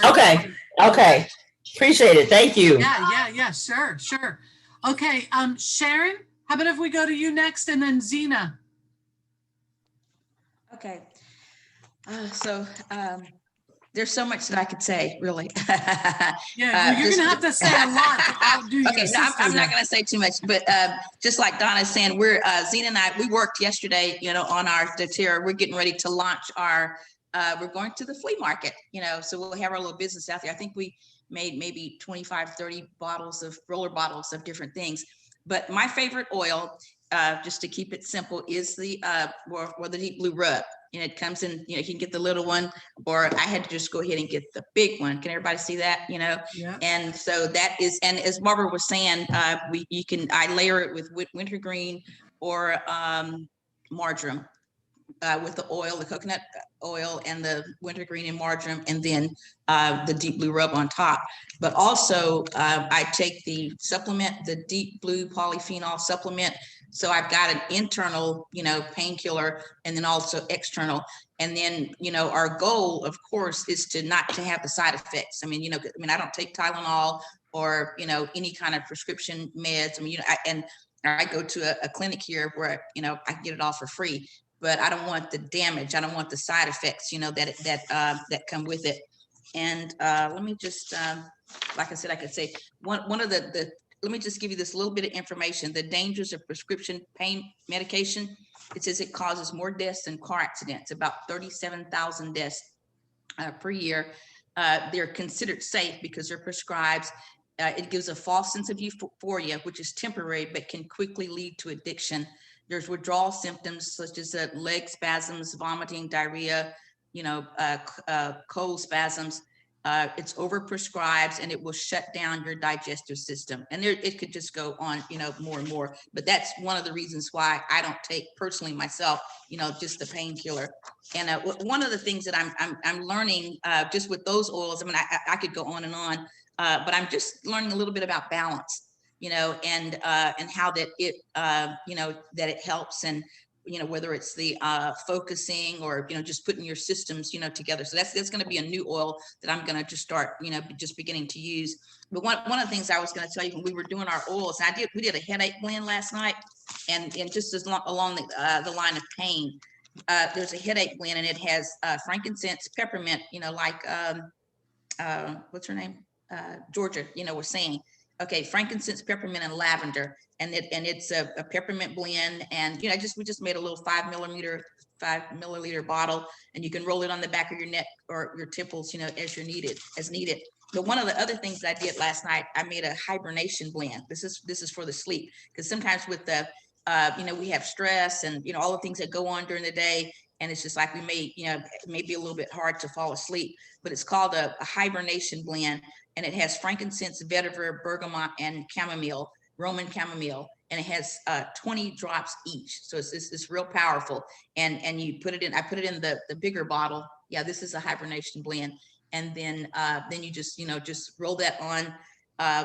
Okay. Okay. Appreciate it. Thank you. Yeah. Sure. Okay, Sharon, how about if we go to you next and then Zena? Okay. There's so much that I could say, really. Yeah, you're gonna have to say a lot to outdo your Okay, sister. no, I'm not gonna say too much, but just like Donna's saying, we're Zena and I, we worked yesterday, on our doTERRA. We're getting ready to launch our. We're going to the flea market, so we'll have our little business out there. I think we made maybe 25, 30 bottles of roller bottles of different things. But my favorite oil, just to keep it simple, is the deep blue rub. And it comes in, you can get the little one, or I had to just go ahead and get the big one. Can everybody see that? Yeah. And so that is, and as Barbara was saying, I layer it with wintergreen or marjoram with the oil, the coconut oil and the wintergreen and marjoram, and then the deep blue rub on top. But also I take the supplement, the deep blue polyphenol supplement. So I've got an internal, painkiller, and then also external. And then, our goal, of course, is not to have the side effects. I mean, I don't take Tylenol or, any kind of prescription meds. I mean, I go to a clinic here where, I get it all for free, but I don't want the damage. I don't want the side effects, that come with it. And let me just, like I said, I could say one of the let me just give you this little bit of information. The dangers of prescription pain medication. It says it causes more deaths than car accidents, about 37,000 deaths per year. They're considered safe because they're prescribed. It gives a false sense of euphoria, which is temporary, but can quickly lead to addiction. There's withdrawal symptoms such as leg spasms, vomiting, diarrhea, cold spasms. It's overprescribed, and it will shut down your digestive system. And it could just go on, more and more. But that's one of the reasons why I don't take personally myself, just the painkiller. And one of the things that I'm learning just with those oils. I mean, I could go on and on, but I'm just learning a little bit about balance, and how that it, that it helps, and whether it's the focusing or just putting your systems together. So that's going to be a new oil that I'm going to just start just beginning to use. But one of the things I was going to tell you when we were doing our oils, and we did a headache blend last night, and just along the line of pain, there's a headache blend, and it has frankincense, peppermint, what's her name, Georgia was saying. Okay, frankincense, peppermint, and lavender, and it's a peppermint blend, and we just made a little 5 milliliter bottle, and you can roll it on the back of your neck or your temples, as needed. But one of the other things that I did last night, I made a hibernation blend. This is for the sleep, because sometimes with the we have stress and all the things that go on during the day, and it's just like it may be a little bit hard to fall asleep, but it's called a hibernation blend, and it has frankincense, vetiver, bergamot, and chamomile, Roman chamomile, and it has 20 drops each. So it's real powerful. And you put it in, I put it in the bigger bottle. Yeah, this is a hibernation blend. And then you just roll that on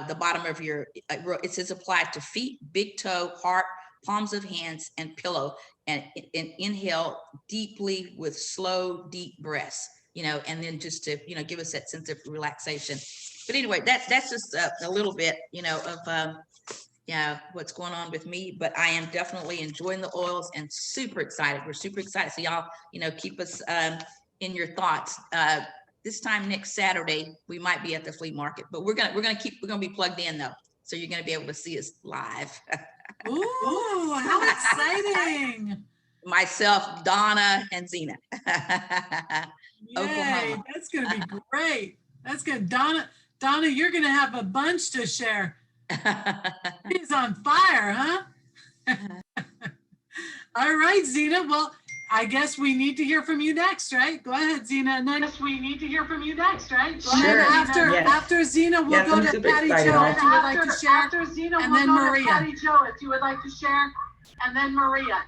the bottom of your, it says apply to feet, big toe, heart, palms of hands, and pillow, and inhale deeply with slow, deep breaths, and then just to, give us that sense of relaxation. But anyway, that's just a little bit, of what's going on with me, but I am definitely enjoying the oils and super excited. We're super excited. So y'all, keep us in your thoughts. This time next Saturday, we might be at the flea market, but we're gonna be plugged in though. So you're gonna be able to see us live. Ooh, how exciting. Myself, Donna, and Zena. Yay, Oklahoma. that's gonna be great. That's good. Donna, you're gonna have a bunch to share. He's on fire, huh? All right, Zena. Well, I guess we need to hear from you next, right? Go ahead, Zena. And then we need to hear from you next, right? Go ahead. After Zena, we'll go to Patty Jo if you would like to share. After Zena, and then Maria. Patty Jo if you would like to share, and then Maria.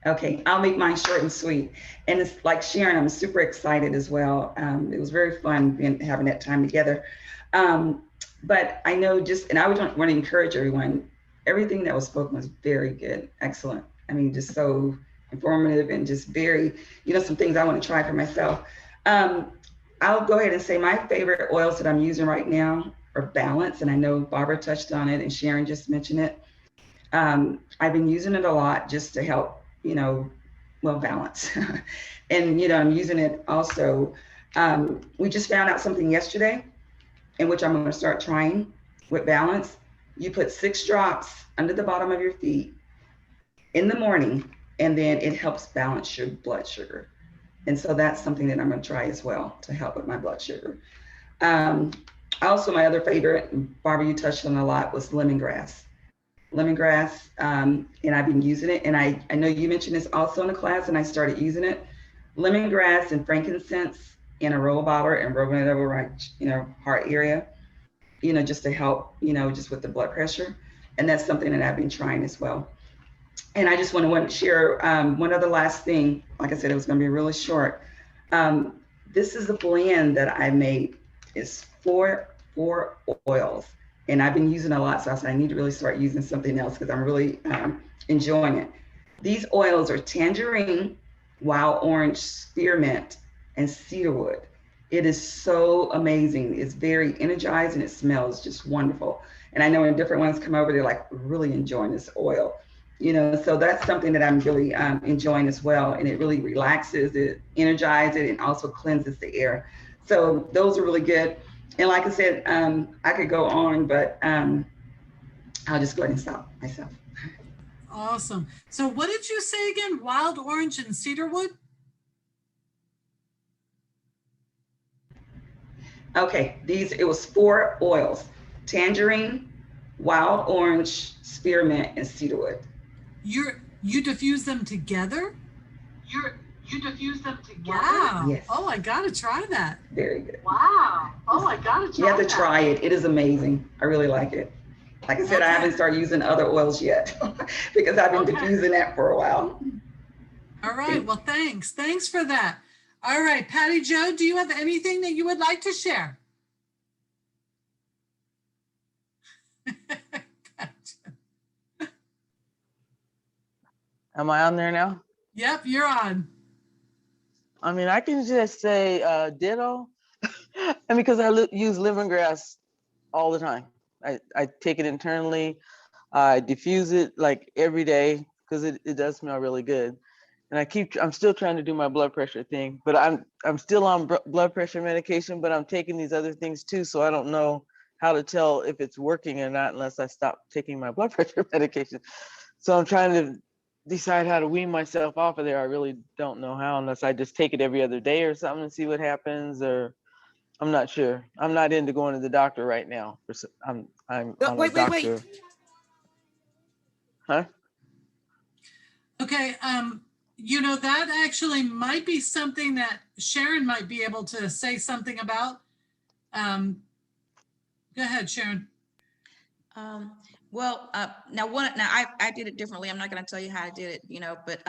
Okay, I'll make mine short and sweet. And it's like Sharon, I'm super excited as well. It was very fun having that time together. But I know and I would want to encourage everyone, everything that was spoken was very good, excellent. I mean, just so informative and just very, some things I want to try for myself. I'll go ahead and say my favorite oils that I'm using right now are Balance. And I know Barbara touched on it and Sharon just mentioned it. I've been using it a lot just to help, balance. And, I'm using it also. We just found out something yesterday in which I'm going to start trying with Balance. You put 6 drops under the bottom of your feet in the morning, and then it helps balance your blood sugar. And so that's something that I'm going to try as well to help with my blood sugar. Also, my other favorite, and Barbara, you touched on a lot, was lemongrass. Lemongrass, and I've been using it. And I know you mentioned this also in the class, and I started using it. Lemongrass and frankincense in a roll bottle and rubbing it over my, heart area, just to help, just with the blood pressure. And that's something that I've been trying as well. And I just want to share one other last thing. Like I said, it was going to be really short. This is a blend that I made. It's four oils, and I've been using a lot. So I said I need to really start using something else because I'm really enjoying it. These oils are tangerine, wild orange, spearmint, and cedarwood. It is so amazing. It's very energizing. It smells just wonderful. And I know when different ones come over, they're like really enjoying this oil. So that's something that I'm really enjoying as well. And it really relaxes, it energizes it, and also cleanses the air. So those are really good. And like I said, I could go on, but I'll just go ahead and stop myself. Awesome. So what did you say again? Wild orange and cedarwood? Okay, it was 4 oils: tangerine, wild orange, spearmint, and cedarwood. You diffuse them together? You diffuse them together? Wow. Yes. Oh, I gotta try that. Very good. Wow. Oh, I gotta try that. You have to try it. It is amazing. I really like it. Like I said, I haven't started using other oils yet because I've been diffusing that for a while. All right. Well, thanks. Thanks for that. All right, Patty Jo, do you have anything that you would like to share? Am I on there now? Yep, you're on. I mean, I can just say ditto. And because I use lemongrass all the time. I take it internally. I diffuse it like every day because it does smell really good. And I'm still trying to do my blood pressure thing, but I'm still on blood pressure medication, but I'm taking these other things too. So I don't know how to tell if it's working or not unless I stop taking my blood pressure medication. So I'm trying to decide how to wean myself off of there. I really don't know how unless I just take it every other day or something and see what happens, or I'm not sure. I'm not into going to the doctor right now. I'm on a doctor. Wait. Huh? Okay. You know, that actually might be something that Sharon might be able to say something about. Go ahead, Sharon. Well, now I did it differently. I'm not going to tell you how I did it, you know, but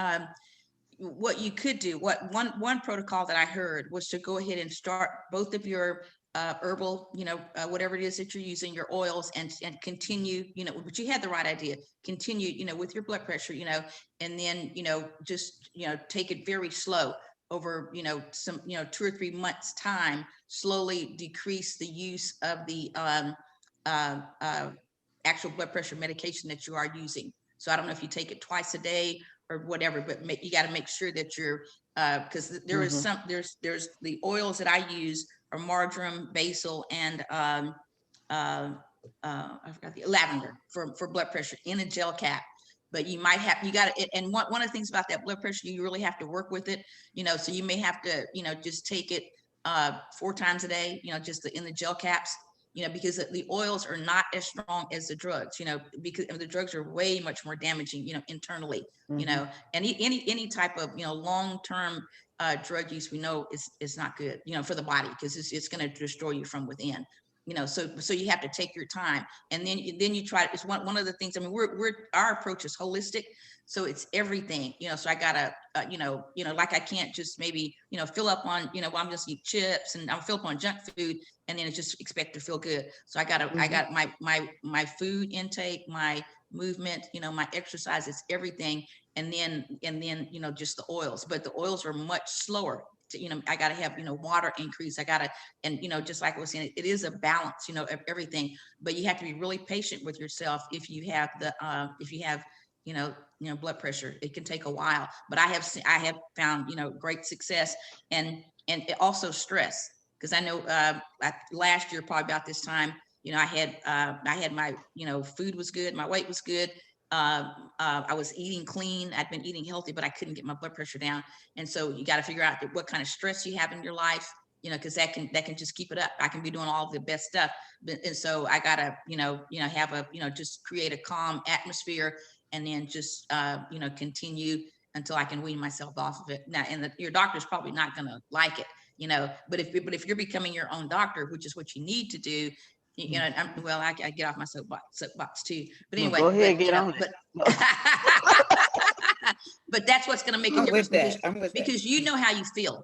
what you could do, one protocol that I heard was to go ahead and start both of your herbal, you know, whatever it is that you're using, your oils, and continue, you know, but you had the right idea. Continue, you know, with your blood pressure, you know, and then, you know, just, you know, take it very slow over, you know, some, you know, 2 or 3 months time, slowly decrease the use of the uh, uh, actual blood pressure medication that you are using. So I don't know if you take it twice a day or whatever, but you got to make sure that you're, because there is some, there's the oils that I use are marjoram, basil, and I forgot the lavender for blood pressure in a gel cap. But you might have, you got to, and one of the things about that blood pressure, you really have to work with it, you know, so you may have to, you know, just take it 4 times a day, you know, just in the gel caps, you know, because the oils are not as strong as the drugs, you know, because the drugs are way much more damaging, you know, internally, you know, and any type of, you know, long-term drug use, we know is not good, you know, for the body, because it's going to destroy you from within, you know, so you have to take your time, and then you try. It's one of the things. I mean, our approach is holistic, so it's everything, you know. So I gotta, you know, like I can't just maybe, you know, fill up on, you know, well, I'm just eat chips and I'm fill up on junk food, and then just expect to feel good. So I got my food intake, my movement, you know, my exercise, it's everything, and then you know, just the oils. But the oils are much slower. You know, I got to have, you know, water increase. I got to, and, you know, just like I was saying, it is a balance, you know, of everything, but you have to be really patient with yourself. If you have you know, blood pressure, it can take a while, but I have found, you know, great success, and it also stress. Cause I know, last year, probably about this time, you know, I had my, you know, food was good. My weight was good. I was eating clean. I'd been eating healthy, but I couldn't get my blood pressure down. And so you got to figure out what kind of stress you have in your life, you know, because that can just keep it up. I can be doing all the best stuff, but, and so I gotta, you know, have a, you know, just create a calm atmosphere, and then just, you know, continue until I can wean myself off of it. Now, and your doctor's probably not gonna like it, you know, but if you're becoming your own doctor, which is what you need to do, you know, well, I get off my soapbox too, but anyway, Go ahead, but, you get know, on it. but that's what's going to make a I'm difference, with that. I'm with that. because you know how you feel.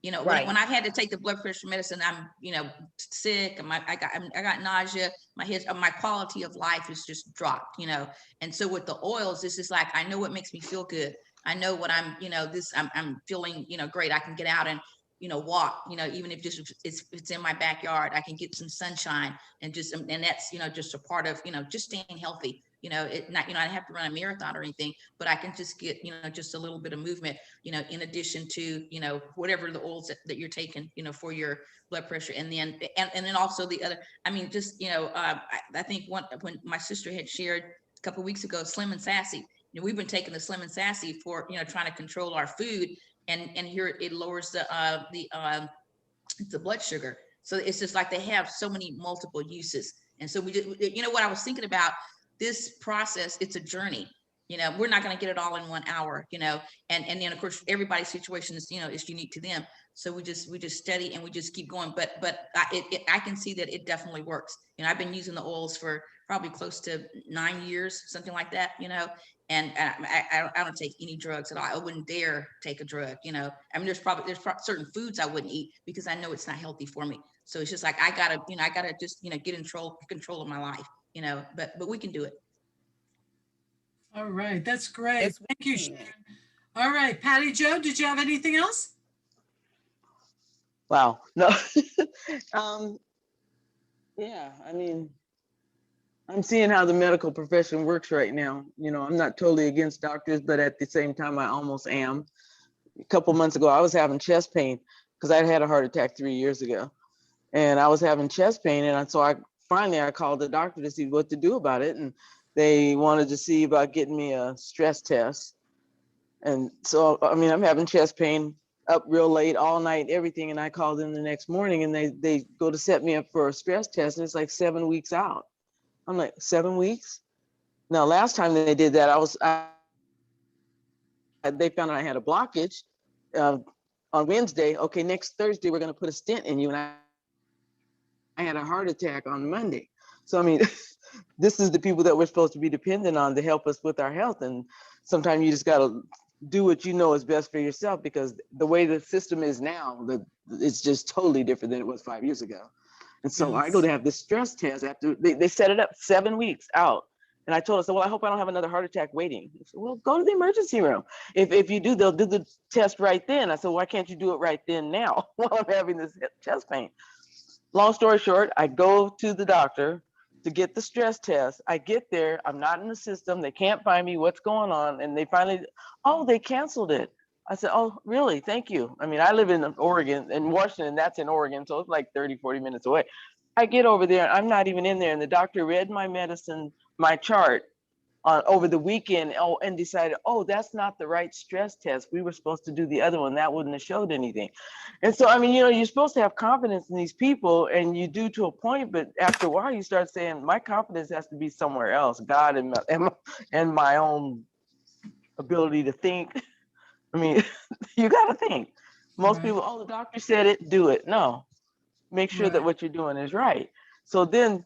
You know, Right. when I've had to take the blood pressure medicine, I'm, you know, sick, and I got nausea, my head, my quality of life is just dropped, you know. And so with the oils, it's just like, I know what makes me feel good. I know what I'm, you know, I'm feeling, you know, great. I can get out and, you know, walk, you know, even if just it's in my backyard, I can get some sunshine, and just, and that's, you know, just a part of, you know, just staying healthy. You know, it not, you know, I don't have to run a marathon or anything, but I can just get, you know, just a little bit of movement, you know, in addition to, you know, whatever the oils that you're taking, you know, for your blood pressure. And then, and then also the other, I mean, just, you know, I think when my sister had shared a couple of weeks ago, Slim and Sassy, you know, we've been taking the Slim and Sassy for, you know, trying to control our food, and here it lowers the blood sugar. So it's just like they have so many multiple uses. And so we did, you know, what I was thinking about, this process, it's a journey. You know, we're not going to get it all in 1 hour, you know, and then of course everybody's situation is, you know, is unique to them. So we just study, and we just keep going. But I can see that it definitely works. You know, I've been using the oils for probably close to 9 years, something like that, you know, and I don't take any drugs at all. I wouldn't dare take a drug, you know. I mean, there's probably certain foods I wouldn't eat because I know it's not healthy for me. So it's just like, I gotta just, you know, get in control of my life, you know, but we can do it. All right, that's great. Yes, Thank you, we Sharon. can. All right, Patty Joe, did you have anything else? Wow. No. um, yeah, I mean, I'm seeing how the medical profession works right now. You know, I'm not totally against doctors, but at the same time, I almost am. A couple months ago, I was having chest pain because I had a heart attack 3 years ago, and I was having chest pain, and so I called the doctor to see what to do about it, and they wanted to see about getting me a stress test. And so, I mean, I'm having chest pain, up real late all night, everything, and I called in the next morning, and they go to set me up for a stress test, and it's like 7 weeks out. I'm like, 7 weeks? Now, last time they did that, they found out I had a blockage on Wednesday. Okay, next Thursday, we're going to put a stent in you. And I had a heart attack on Monday. So, I mean, this is the people that we're supposed to be dependent on to help us with our health. And sometimes you just got to do what you know is best for yourself, because the way the system is now, it's just totally different than it was 5 years ago. And so I go to have this stress test after they set it up 7 weeks out. And I told her, I said, well, I hope I don't have another heart attack waiting. He said, well, go to the emergency room. If you do, they'll do the test right then. I said, why can't you do it right then now while I'm having this chest pain? Long story short, I go to the doctor to get the stress test. I get there, I'm not in the system. They can't find me, what's going on? And they finally, oh, they canceled it. I said, oh, really? Thank you. I mean, I live in Oregon, and Washington, that's in Oregon. So it's like 30, 40 minutes away. I get over there, I'm not even in there. And the doctor read my medicine, my chart over the weekend, and decided, oh, that's not the right stress test. We were supposed to do the other one. That wouldn't have showed anything. And so, I mean, you know, you're supposed to have confidence in these people, and you do to a point, but after a while you start saying, my confidence has to be somewhere else, God and my own ability to think. I mean, you got to think. Most people, oh, the doctor said it, do it. No, make sure that what you're doing is right. So then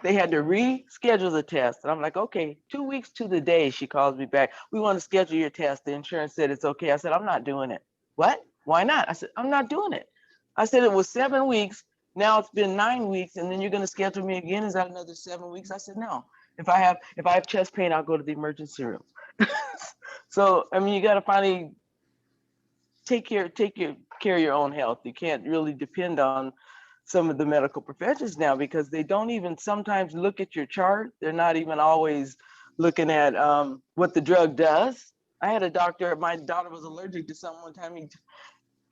they had to reschedule the test. And I'm like, okay, 2 weeks to the day, she calls me back. We want to schedule your test. The insurance said it's okay. I said, I'm not doing it. What? Why not? I said, I'm not doing it. I said, it was 7 weeks. Now it's been 9 weeks. And then you're going to schedule me again. Is that another 7 weeks? I said, no. If I have chest pain, I'll go to the emergency room. So, I mean, you got to finally take care of your own health. You can't really depend on some of the medical professions now, because they don't even sometimes look at your chart. They're not even always looking at what the drug does. I had a doctor, my daughter was allergic to something one time.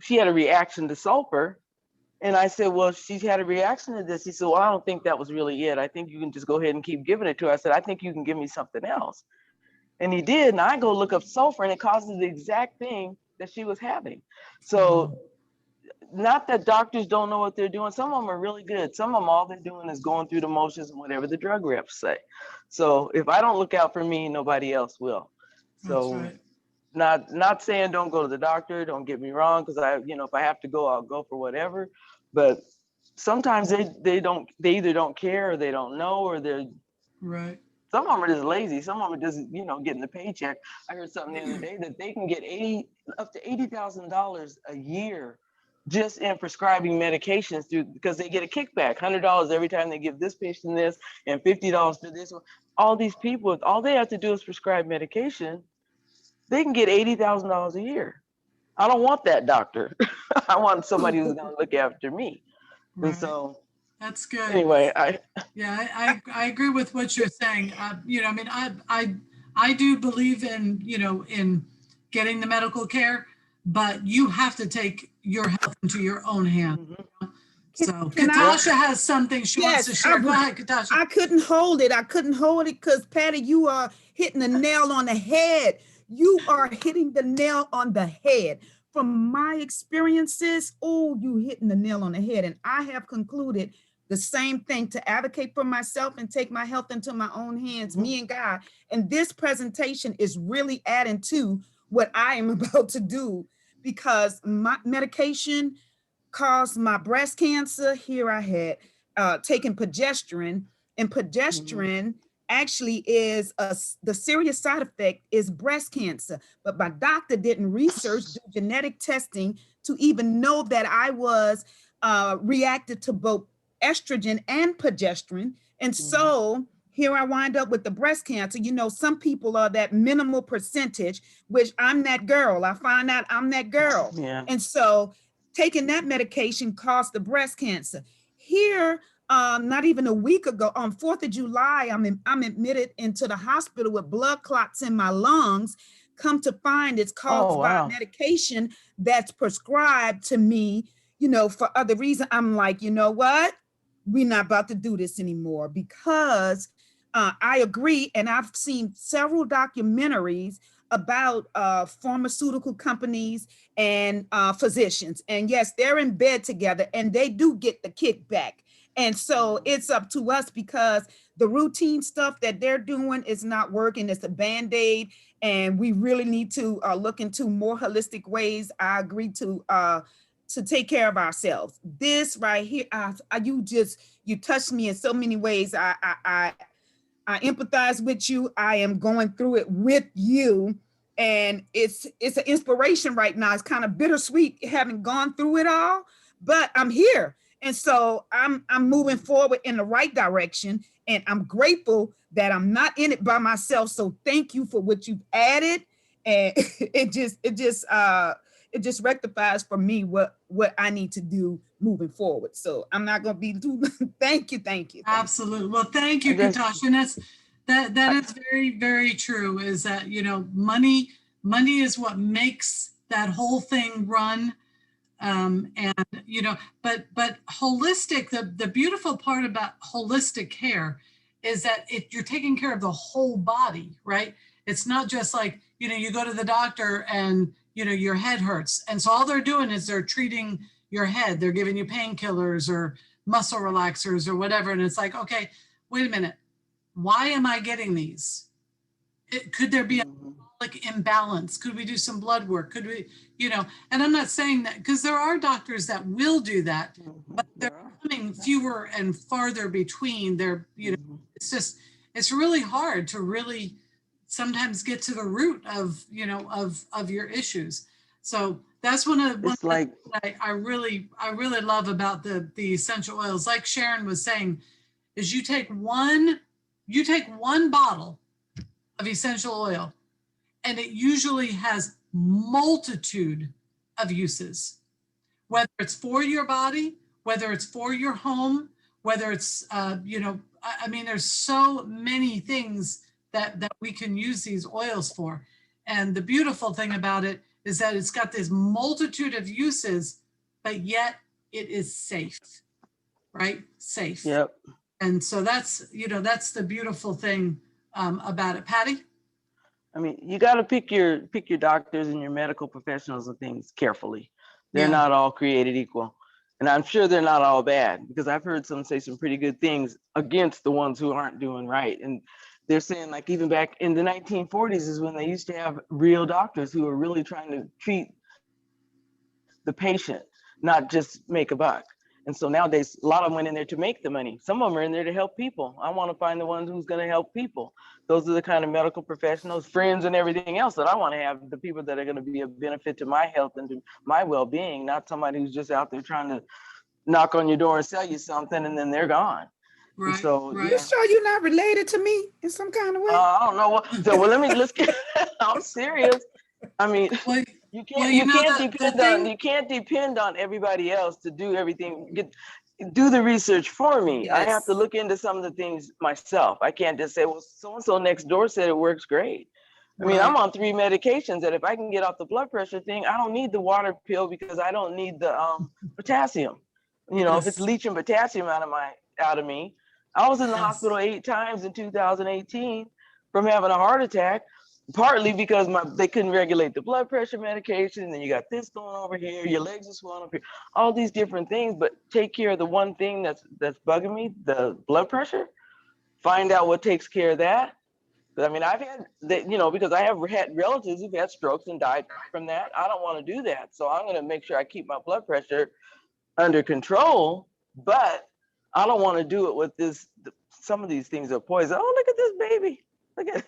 She had a reaction to sulfur. And I said, well, she's had a reaction to this. He said, well, I don't think that was really it. I think you can just go ahead and keep giving it to her. I said, I think you can give me something else. And he did. And I go look up sulfur, and it causes the exact thing that she was having. So not that doctors don't know what they're doing. Some of them are really good. Some of them, all they're doing is going through the motions and whatever the drug reps say. So if I don't look out for me, nobody else will. So not saying don't go to the doctor, don't get me wrong, because if I have to go, I'll go for whatever. But sometimes they either don't care, or they don't know, or they're some of them are just lazy. Some of them are just, getting the paycheck. I heard something the other day that they can get up to $80,000 a year just in prescribing medications because they get a kickback, $100 every time they give this patient this, and $50 for this one. All these people, all they have to do is prescribe medication. They can get $80,000 a year. I don't want that doctor. I want somebody who's going to look after me. And so that's good. Anyway, I agree with what you're saying. I do believe in getting the medical care, but you have to take your health into your own hands. So Katasha has something she wants to share. Go ahead, Katasha. I couldn't hold it. Because Patty, you are hitting the nail on the head. You are hitting the nail on the head. From my experiences, you hitting the nail on the head. And I have concluded the same thing, to advocate for myself and take my health into my own hands, me and God. And this presentation is really adding to what I am about to do, because my medication caused my breast cancer. Here I had taken progesterone, and progesterone actually is the serious side effect is breast cancer. But my doctor didn't do genetic testing to even know that I was reacted to both estrogen and progesterone. And so here I wind up with the breast cancer. Some people are that minimal percentage, which I'm that girl. I find out I'm that girl. Yeah. And so taking that medication caused the breast cancer. Here, not even a week ago, on 4th of July, I'm admitted into the hospital with blood clots in my lungs. Come to find it's caused by medication that's prescribed to me, for other reasons. I'm like, you know what? We're not about to do this anymore, because I agree. And I've seen several documentaries about pharmaceutical companies and physicians. And yes, they're in bed together and they do get the kickback. And so it's up to us, because the routine stuff that they're doing is not working. It's a Band-Aid. and we really need to look into more holistic ways. I agree to take care of ourselves. This right here, you touched me in so many ways. I empathize with you. I am going through it with you. And it's an inspiration right now. It's kind of bittersweet having gone through it all, but I'm here. And so I'm moving forward in the right direction. And I'm grateful that I'm not in it by myself. So thank you for what you've added. And it just rectifies for me what I need to do moving forward. So I'm not going to be too, thank you. Absolutely. Well, thank you, Katasha. And that is very, very true, is that, you know, money is what makes that whole thing run. And, you know, but holistic, the beautiful part about holistic care is that you're taking care of the whole body, right? It's not just like, you know, you go to the doctor and, you know, your head hurts. And so all they're doing is they're treating your head. They're giving you painkillers or muscle relaxers or whatever. And it's like, okay, wait a minute. Why am I getting these? Could there be a like imbalance? Could we do some blood work? Could we, you know, and I'm not saying that, because there are doctors that will do that, but they're becoming fewer and farther between. They're, you know, it's really hard to really sometimes get to the root of, you know, of your issues. So that's one of the things that I really love about the essential oils. Like Sharon was saying, is you take one bottle of essential oil, and it usually has multitude of uses, whether it's for your body, whether it's for your home, whether it's, you know, I mean, there's so many things that we can use these oils for. And the beautiful thing about it is that it's got this multitude of uses, but yet it is safe, right? Safe. Yep. And so that's, you know, that's the beautiful thing about it. Patty? I mean, you got to pick your doctors and your medical professionals and things carefully. They're not all created equal. And I'm sure they're not all bad, because I've heard some say some pretty good things against the ones who aren't doing right. And they're saying, like, even back in the 1940s is when they used to have real doctors who were really trying to treat the patient, not just make a buck. And so nowadays, a lot of them went in there to make the money. Some of them are in there to help people. I want to find the ones who's going to help people. Those are the kind of medical professionals, friends, and everything else that I want to have, the people that are going to be a benefit to my health and to my well-being, not somebody who's just out there trying to knock on your door and sell you something and then they're gone. Right. And so, right. You sure you're not related to me in some kind of way? I don't know what. So, well, let's get. I'm serious. I mean, Well, you can't well, you know, you can't depend on everybody else to do everything. Do the research for me. Yes. I have to look into some of the things myself. I can't just say, well, so and so next door said it works great. I mean, I'm on 3 medications that if I can get off the blood pressure thing, I don't need the water pill because I don't need the potassium. You know, if it's leaching potassium out of me. I was in the hospital 8 times in 2018 from having a heart attack, partly because they couldn't regulate the blood pressure medication, and then you got this going over here, your legs are swelling up here, all these different things. But take care of the one thing that's bugging me, the blood pressure. Find out what takes care of that. I mean, I've had that, you know, because I have had relatives who've had strokes and died from that. I don't want to do that, so I'm going to make sure I keep my blood pressure under control. But I don't want to do it with some of these things are poison. Oh, look at this baby. Look at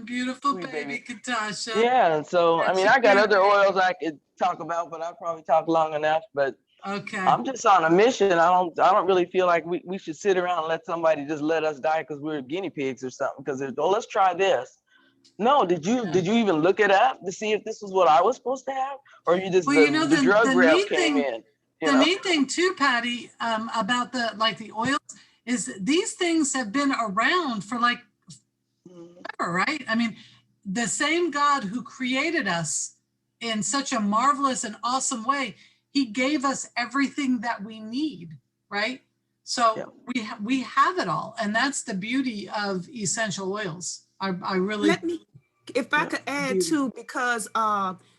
beautiful baby Katasha. Yeah, and so I mean, I got other oils I could talk about, but I probably talk long enough. But okay, I'm just on a mission. I don't really feel like we should sit around and let somebody just let us die because we're guinea pigs or something. Because let's try this. No, did you even look it up to see if this was what I was supposed to have, or you just the drug rep came in? The main thing too, Patty, about the oils is these things have been around for like forever, right? I mean, the same God who created us in such a marvelous and awesome way, he gave us everything that we need, right? So we have it all, and that's the beauty of essential oils. I really if I could add too, because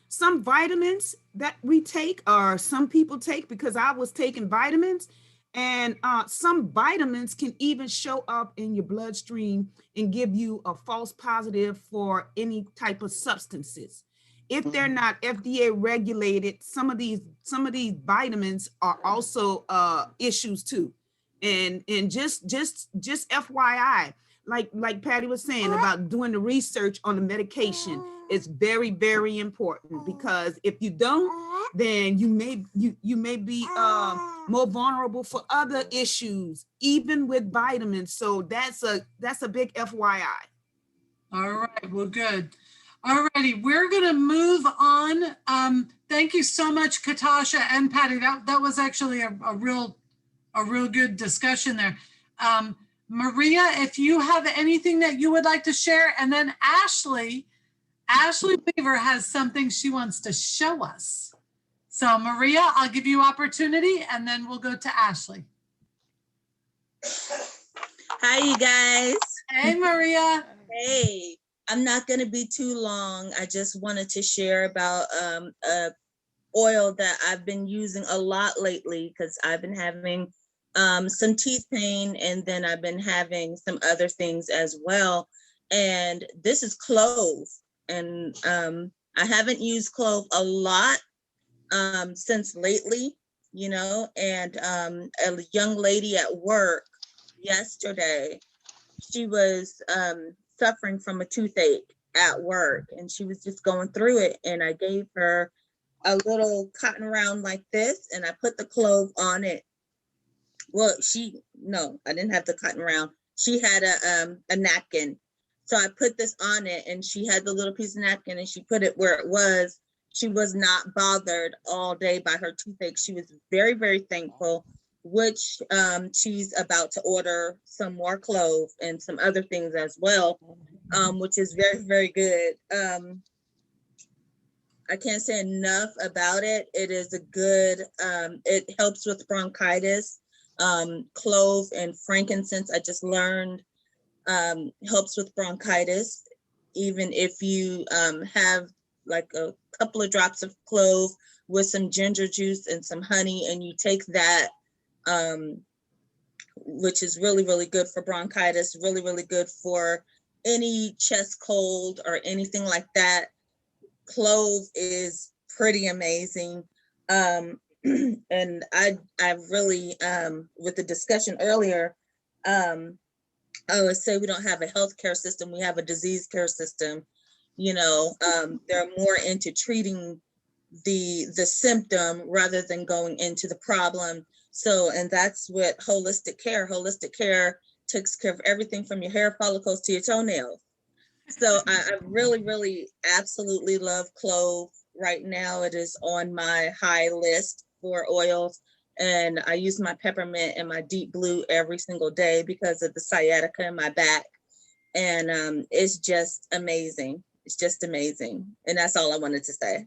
some vitamins that we take or some people take, because I was taking vitamins And some vitamins can even show up in your bloodstream and give you a false positive for any type of substances. If they're not FDA regulated, some of these vitamins are also issues too. And just FYI, like Patty was saying about doing the research on the medication, it's very, very important, because if you don't, then you may be more vulnerable for other issues, even with vitamins. So that's a big FYI. All right, well, good. All righty, we're gonna move on. Thank you so much, Katasha and Patty. That was actually a real good discussion there. Maria, if you have anything that you would like to share, and then Ashley Weaver has something she wants to show us. So Maria, I'll give you opportunity, and then we'll go to Ashley. Hi, you guys. Hey, Maria. Hey, I'm not going to be too long. I just wanted to share about oil that I've been using a lot lately, because I've been having some teeth pain, and then I've been having some other things as well. And this is clove. And I haven't used clove a lot since lately, you know, and a young lady at work yesterday, she was suffering from a toothache at work, and she was just going through it. And I gave her a little cotton round like this, and I put the clove on it. Well, I didn't have the cotton round. She had a napkin. So I put this on it, and she had the little piece of napkin, and she put it where it was. She was not bothered all day by her toothache. She was very, very thankful, which she's about to order some more clove and some other things as well, which is very, very good. I can't say enough about it. It is a good, it helps with bronchitis. Clove and frankincense, I just learned, helps with bronchitis. Even if you have like a couple of drops of clove with some ginger juice and some honey, and you take that, which is really, really good for bronchitis, really, really good for any chest cold or anything like that. Clove is pretty amazing. And I really, with the discussion earlier, I would say we don't have a healthcare system, we have a disease care system. You know, they're more into treating the symptom rather than going into the problem. So, and that's what holistic care takes care of everything from your hair follicles to your toenails. So I really, really absolutely love clove. Right now it is on my high list for oils, and I use my peppermint and my deep blue every single day because of the sciatica in my back. And it's just amazing. It's just amazing. And that's all I wanted to say.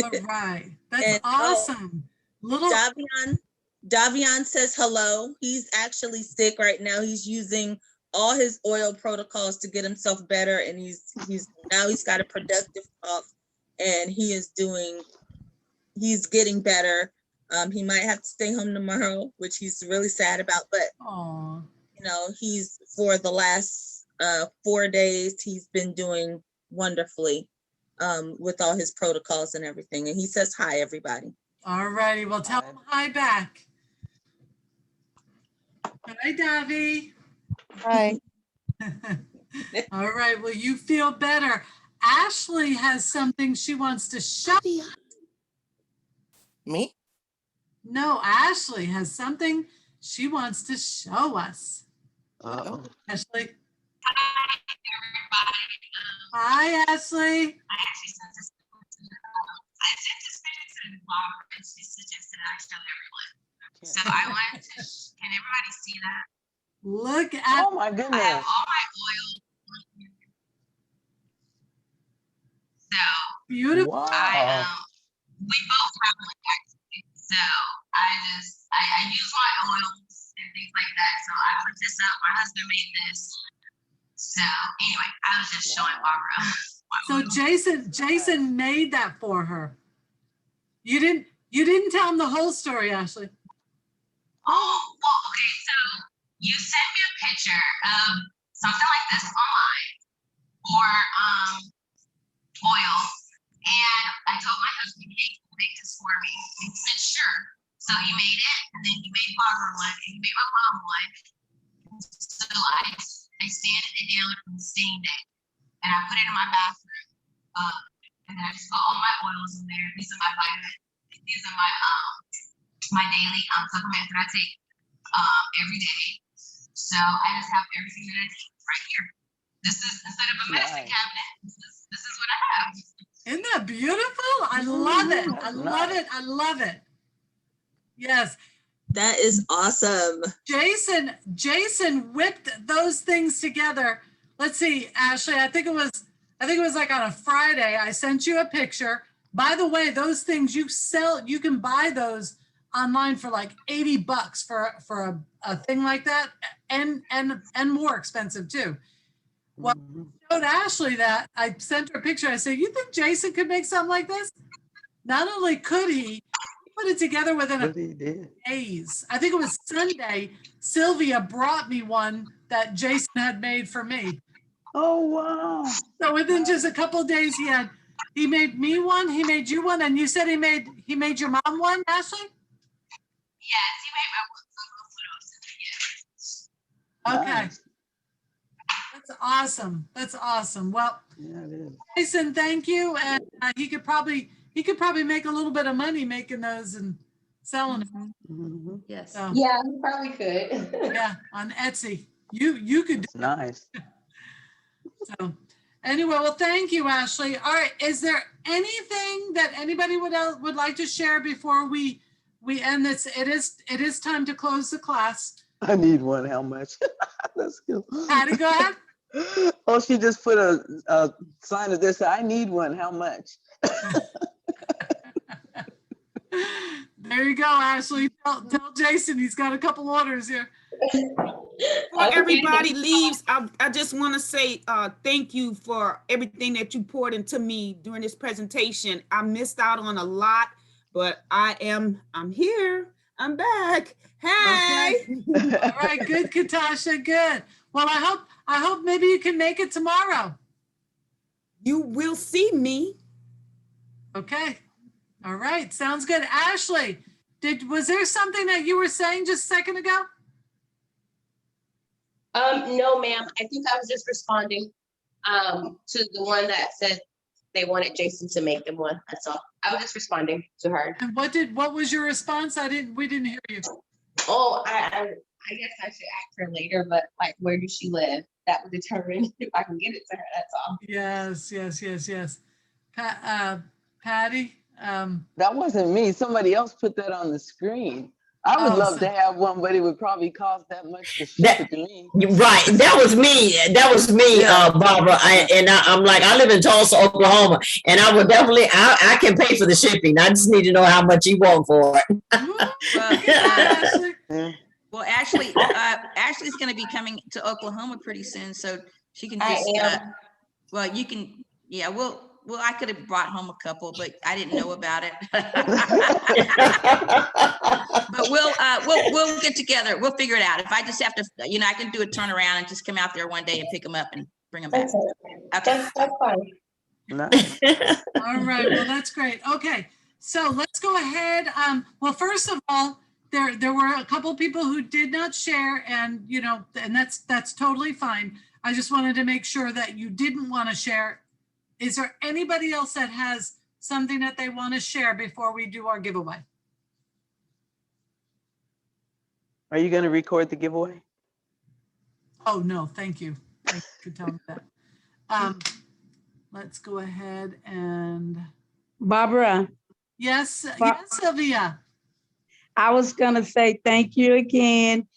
All right. That's And, awesome. Davion says hello. He's actually sick right now. He's using all his oil protocols to get himself better. And he's got a productive cough, and he's getting better. He might have to stay home tomorrow, which he's really sad about, but Aww. you know, he's for the last 4 days, he's been doing wonderfully with all his protocols and everything. And he says, hi, everybody. All righty. Well, tell him hi back. Hi, Davi. Hi. All right. Well, you feel better. Ashley has something she wants to show. Me? No, Ashley has something she wants to show us. Oh. Ashley. Hi, everybody. Hi, Ashley. I actually sent this. I sent this picture to Barbara, and she suggested I show everyone. So I wanted to. Can everybody see that? Look at. Oh my I have goodness. all my oil. So Beautiful. Wow. we both have one actually. So I use my oils and things like that. So I put this up. My husband made this. So anyway, I was just showing Barbara. So Jason made that for her. You didn't tell him the whole story, Ashley. Oh, well, okay, so you sent me a picture of something like this online or oil. And I told my husband, hey, make this for me. And he said, sure. So he made it, and then he made Barbara one, and he made my mom one. So I sanded it down from the stain day, and I put it in my bathroom. And then I just got all my oils in there. These are my vitamins. These are my daily supplements that I take every day. So I just have everything that I need right here. This is, instead of a medicine cabinet, this is what I have. Isn't that beautiful? I love it. I love it. I love it. Yes. That is awesome. Jason whipped those things together. Let's see, Ashley, I think it was like on a Friday. I sent you a picture. By the way, those things you can buy those online for like $80 for a thing like that, and more expensive too. Well, I showed Ashley that. I sent her a picture. I said, you think Jason could make something like this? Not only could he put it together within a few days. I think it was Sunday. Sylvia brought me one that Jason had made for me. Oh, wow. So within just a couple of days, he made me one, he made you one, and you said he made your mom one, Ashley? Yes, he made my one. Okay. That's awesome. That's awesome. Well, Yeah, it is. Jason, thank you. And he could probably make a little bit of money making those and selling it. Mhm. Yes. So, Yeah, he probably could. yeah, on Etsy. You could do It's nice. so. Anyway, well, thank you, Ashley. All right, is there anything that anybody would like to share before we end this? It is time to close the class. I need one. How much? Let's go. Patty, go ahead. Oh, she just put a sign of this. I need one. How much? There you go, Ashley. Tell Jason he's got a couple orders here. Before everybody leaves, I just want to say thank you for everything that you poured into me during this presentation. I missed out on a lot, but I'm here. I'm back. Hey. Okay. All right, good, Katasha, good. Well, I hope maybe you can make it tomorrow. You will see me. Okay. All right, sounds good. Ashley, was there something that you were saying just a second ago? No, ma'am. I think I was just responding to the one that said they wanted Jason to make them one. That's all. I was just responding to her. And what was your response? We didn't hear you. Oh, I guess I should ask her later, but like, where does she live? That would determine if I can get it to her. That's all. Yes. Patty. That wasn't me. Somebody else put that on the screen. I would love to have one, but it would probably cost that much to ship it to me. Right. That was me. Barbara. I'm like, I live in Tulsa, Oklahoma, and I would definitely, I can pay for the shipping. I just need to know how much you want for it. Well, Ashley's going to be coming to Oklahoma pretty soon, so she can just, well, you can, yeah, well, I could have brought home a couple, but I didn't know about it. But we'll get together. We'll figure it out. If I just have to, I can do a turnaround and just come out there one day and pick them up and bring them back. Okay. That's fine. Nice. All right. Well, that's great. Okay. So let's go ahead. Well, first of all, there were a couple of people who did not share, and and that's totally fine. I just wanted to make sure that you didn't want to share. Is there anybody else that has something that they want to share before we do our giveaway? Are you going to record the giveaway? Oh, no, thank you. Thank you for telling me that. Let's go ahead and. Barbara. Yes, Sylvia. I was going to say thank you again.